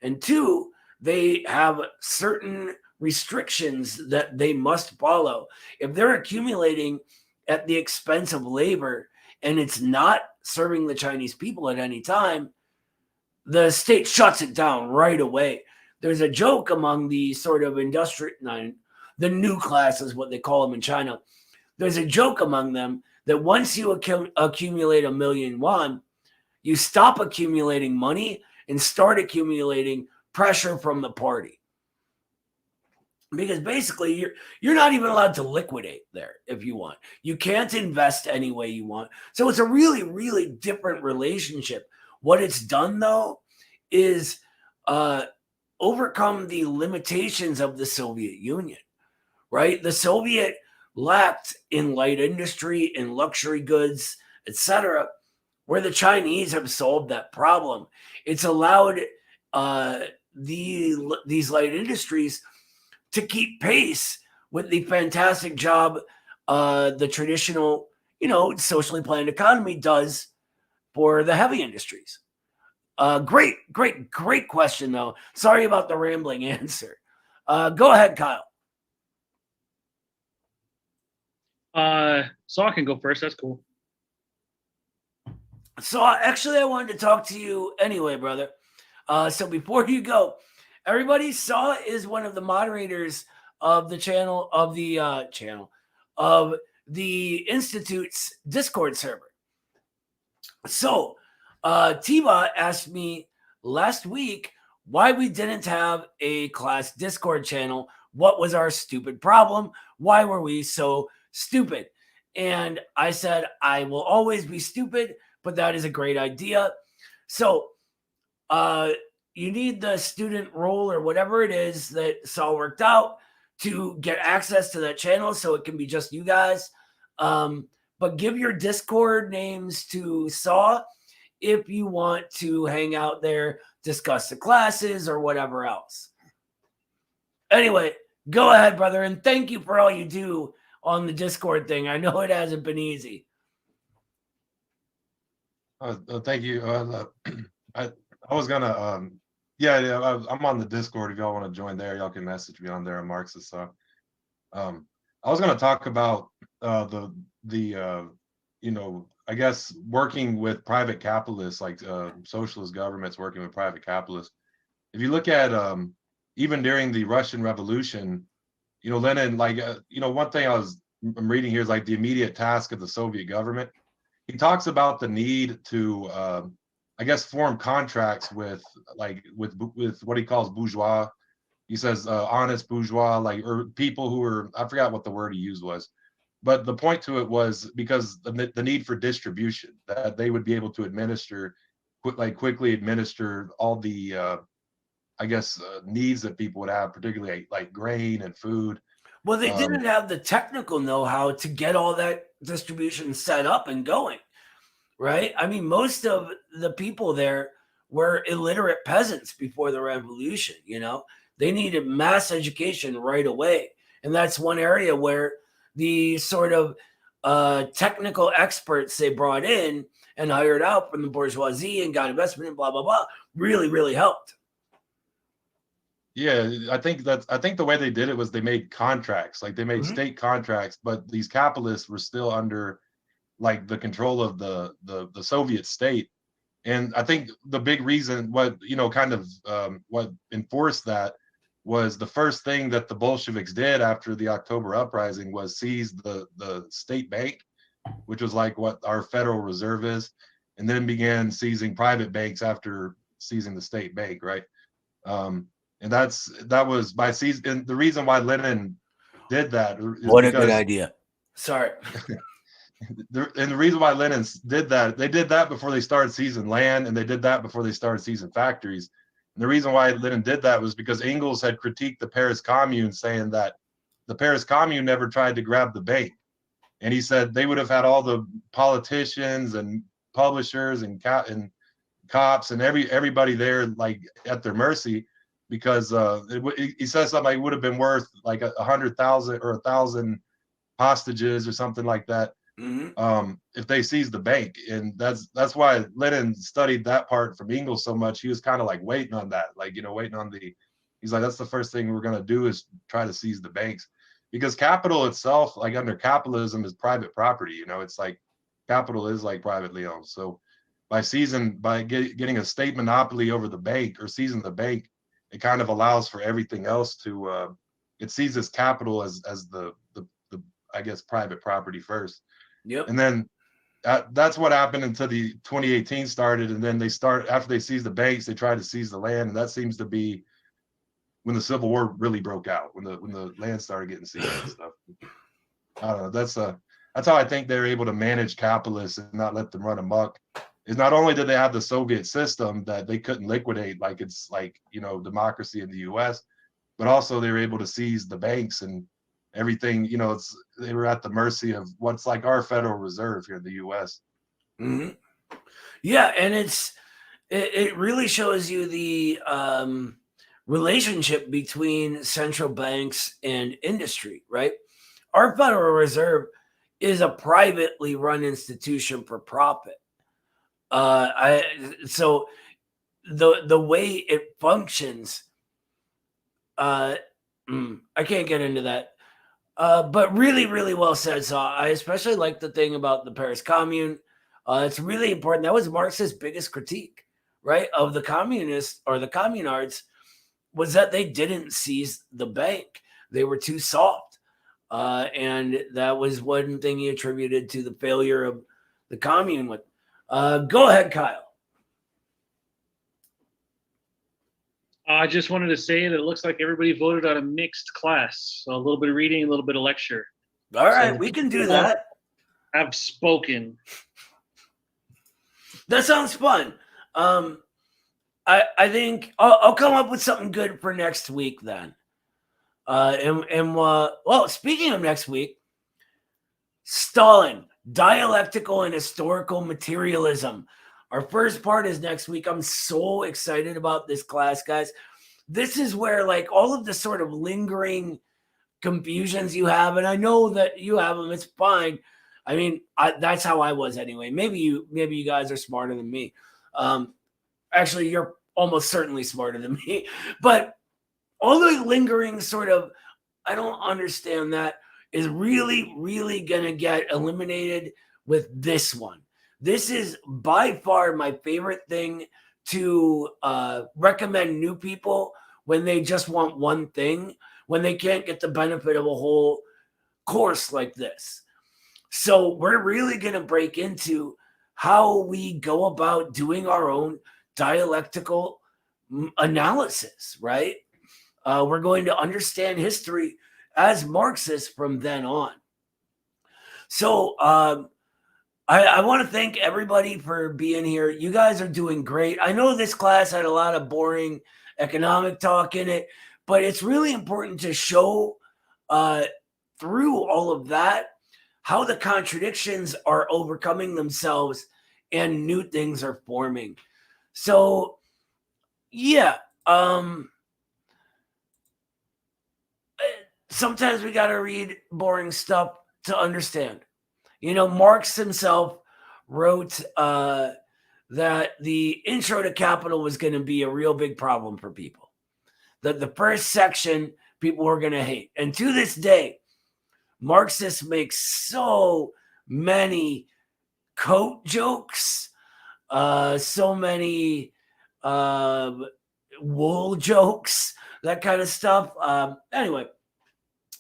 And two, they have certain restrictions that they must follow. If they're accumulating at the expense of labor and it's not serving the Chinese people at any time, the state shuts it down right away. There's a joke among the sort of the new class is what they call them in China. There's a joke among them that once you accumulate 1 million yuan, you stop accumulating money and start accumulating pressure from the party. Because basically you're not even allowed to liquidate there if you want. You can't invest any way you want. So it's a really, really different relationship. What it's done though is overcome the limitations of the Soviet Union, right? The Soviet lacked in light industry, in luxury goods, etc., where the Chinese have solved that problem. It's allowed these light industries to keep pace with the fantastic job the traditional, you know, socially planned economy does for the heavy industries. Great question, though. Sorry about the rambling answer. Go ahead, Kyle. So I can go first. That's cool. So actually, I wanted to talk to you anyway, brother. So before you go, everybody, Saw is one of the moderators of the channel of the Institute's Discord server. So Tiva asked me last week why we didn't have a class Discord channel. What was our stupid problem? Why were we so stupid? And I said, I will always be stupid, but that is a great idea. So you need the student role or whatever it is that Saul worked out to get access to that channel, so it can be just you guys. But give your Discord names to Saw if you want to hang out there, discuss the classes or whatever else. Anyway, go ahead, brother, and thank you for all you do on the Discord thing. I know it hasn't been easy. Thank you. I was gonna I'm on the Discord. If y'all want to join there, y'all can message me on there on Marxist. So I was gonna talk about I guess working with private capitalists, like socialist governments working with private capitalists. If you look at even during the Russian Revolution, Lenin, one thing I'm reading here is like the immediate task of the Soviet government he talks about the need to, I guess, form contracts with what he calls bourgeois. He says honest bourgeois, like, or people who are, I forgot what the word he used was, but the point to it was because the need for distribution, that they would be able to administer, quickly administer all the, I guess, needs that people would have, particularly like grain and food. Well, they didn't have the technical know-how to get all that distribution set up and going, right? I mean, most of the people there were illiterate peasants before the revolution, you know? They needed mass education right away. And that's one area where the sort of technical experts they brought in and hired out from the bourgeoisie and got investment and blah, blah, blah, really, really helped. Yeah, I think the way they did it was they made contracts, like they made state contracts, but these capitalists were still under like the control of the Soviet state. And I think the big reason what enforced that was the first thing that the Bolsheviks did after the October uprising was seize the state bank, which was like what our Federal Reserve is, and then began seizing private banks after seizing the state bank, right? And that was by season. And the reason why Lenin did that is what a good idea. Sorry. And the reason why Lenin did that, they did that before they started seizing land, and they did that before they started seizing factories. And the reason why Lenin did that was because Engels had critiqued the Paris Commune, saying that the Paris Commune never tried to grab the bank. And he said they would have had all the politicians and publishers and cops and everybody there like at their mercy, because he says something like it would have been worth like 100,000 or 1,000 hostages or something like that. If they seized the bank. And that's why Lenin studied that part from Engels so much. He was kind of like waiting on that, like, waiting on he's like, that's the first thing we're going to do is try to seize the banks, because capital itself, like under capitalism, is private property. It's like capital is like privately owned. So by getting a state monopoly over the bank or seizing the bank, it kind of allows for everything else to it seizes capital as the I guess private property first. Yep. And then that's what happened until the 2018 started. And then after they seized the banks, they tried to seize the land. And that seems to be when the Civil War really broke out, when the land started getting seized and stuff. I don't know. That's how I think they're able to manage capitalists and not let them run amok. Is not only did they have the Soviet system that they couldn't liquidate, like it's like, democracy in the US, but also they were able to seize the banks and everything. They were at the mercy of what's like our Federal Reserve here in the US. Yeah, and it really shows you the relationship between central banks and industry, right? Our Federal Reserve is a privately run institution for profit. So the way it functions, I can't get into that. But really, really well said. So I especially like the thing about the Paris Commune. It's really important. That was Marx's biggest critique, right, of the communists or the communards, was that they didn't seize the bank. They were too soft. And that was one thing he attributed to the failure of the commune. Go ahead, Kyle. I just wanted to say that it looks like everybody voted on a mixed class. So a little bit of reading, a little bit of lecture. All right, we can do that. I've spoken. That sounds fun. I think I'll come up with something good for next week then. Well, speaking of next week, Stalin, dialectical and historical materialism. Our first part is next week. I'm so excited about this class, guys. This is where like all of the sort of lingering confusions you have, and I know that you have them. It's fine. I mean, that's how I was anyway. Maybe you guys are smarter than me. Actually, you're almost certainly smarter than me. But all the lingering sort of, I don't understand that, is really, really going to get eliminated with this one. This is by far my favorite thing to recommend new people when they just want one thing, when they can't get the benefit of a whole course like this. So we're really going to break into how we go about doing our own dialectical analysis, right? We're going to understand history as Marxists from then on. So I want to thank everybody for being here. You guys are doing great. I know this class had a lot of boring economic talk in it, but it's really important to show through all of that how the contradictions are overcoming themselves and new things are forming. So, yeah. Sometimes we got to read boring stuff to understand. You know, Marx himself wrote that the intro to Capital was going to be a real big problem for people. That the first section people were going to hate. And to this day, Marxists make so many coat jokes, so many wool jokes, that kind of stuff. Anyway,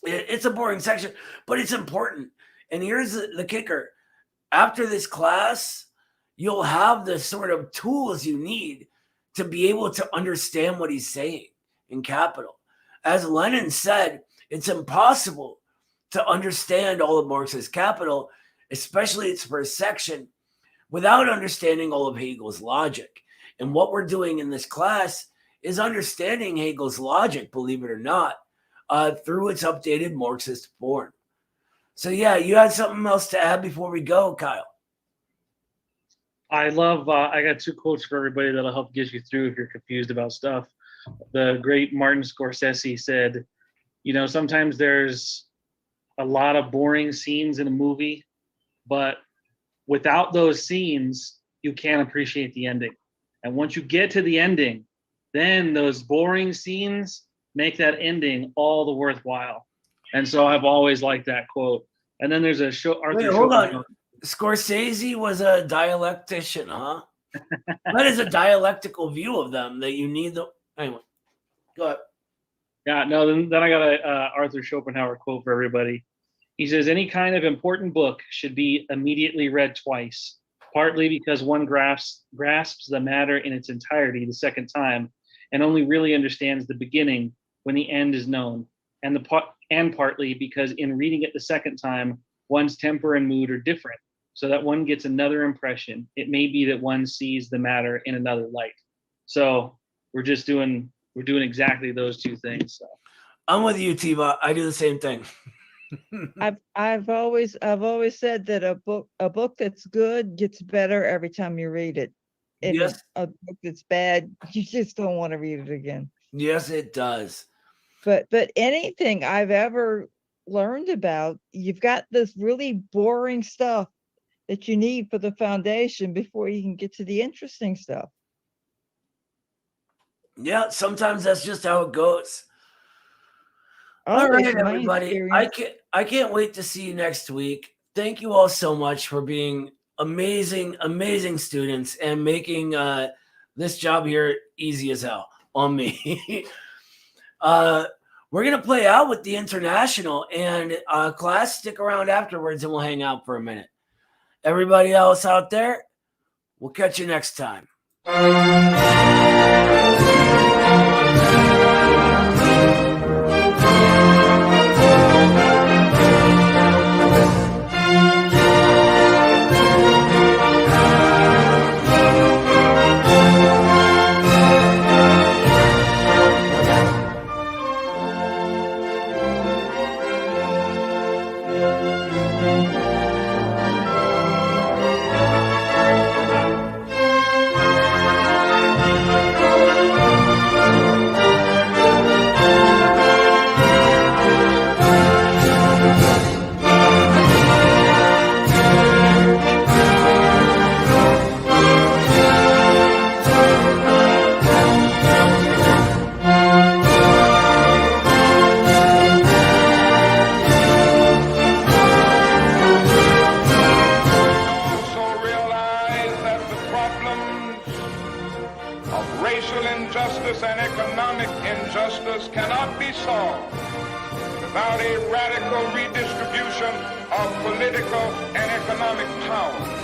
it's a boring section, but it's important. And here's the kicker. After this class, you'll have the sort of tools you need to be able to understand what he's saying in Capital. As Lenin said, it's impossible to understand all of Marx's Capital, especially its first section, without understanding all of Hegel's logic. And what we're doing in this class is understanding Hegel's logic, believe it or not, through its updated Marxist form. So yeah, you had something else to add before we go, Kyle? I love, I got two quotes for everybody that'll help get you through if you're confused about stuff. The great Martin Scorsese said, you know, sometimes there's a lot of boring scenes in a movie, but without those scenes, you can't appreciate the ending. And once you get to the ending, then those boring scenes make that ending all the worthwhile. And so I've always liked that quote. And then there's a show. Wait, hold on. Scorsese was a dialectician, huh? That is a dialectical view of them that you need. Anyway, go ahead. Yeah, no, then I got a Arthur Schopenhauer quote for everybody. He says, any kind of important book should be immediately read twice, partly because one grasps the matter in its entirety the second time and only really understands the beginning when the end is known, and partly because in reading it the second time, one's temper and mood are different, so that one gets another impression. It may be that one sees the matter in another light. So we're doing exactly those two things. So. I'm with you, Tiva. I do the same thing. I've always said that a book that's good gets better every time you read it. And Yes. a book that's bad, you just don't want to read it again. Yes, it does. But anything I've ever learned about, you've got this really boring stuff that you need for the foundation before you can get to the interesting stuff. Yeah, sometimes that's just how it goes. All Always right, my everybody. experience. I can't wait to see you next week. Thank you all so much for being amazing, amazing students and making this job here easy as hell on me. We're gonna play out with the International, and class, stick around afterwards and we'll hang out for a minute. Everybody else out there, we'll catch you next time. Racial injustice and economic injustice cannot be solved about a radical redistribution of political and economic power.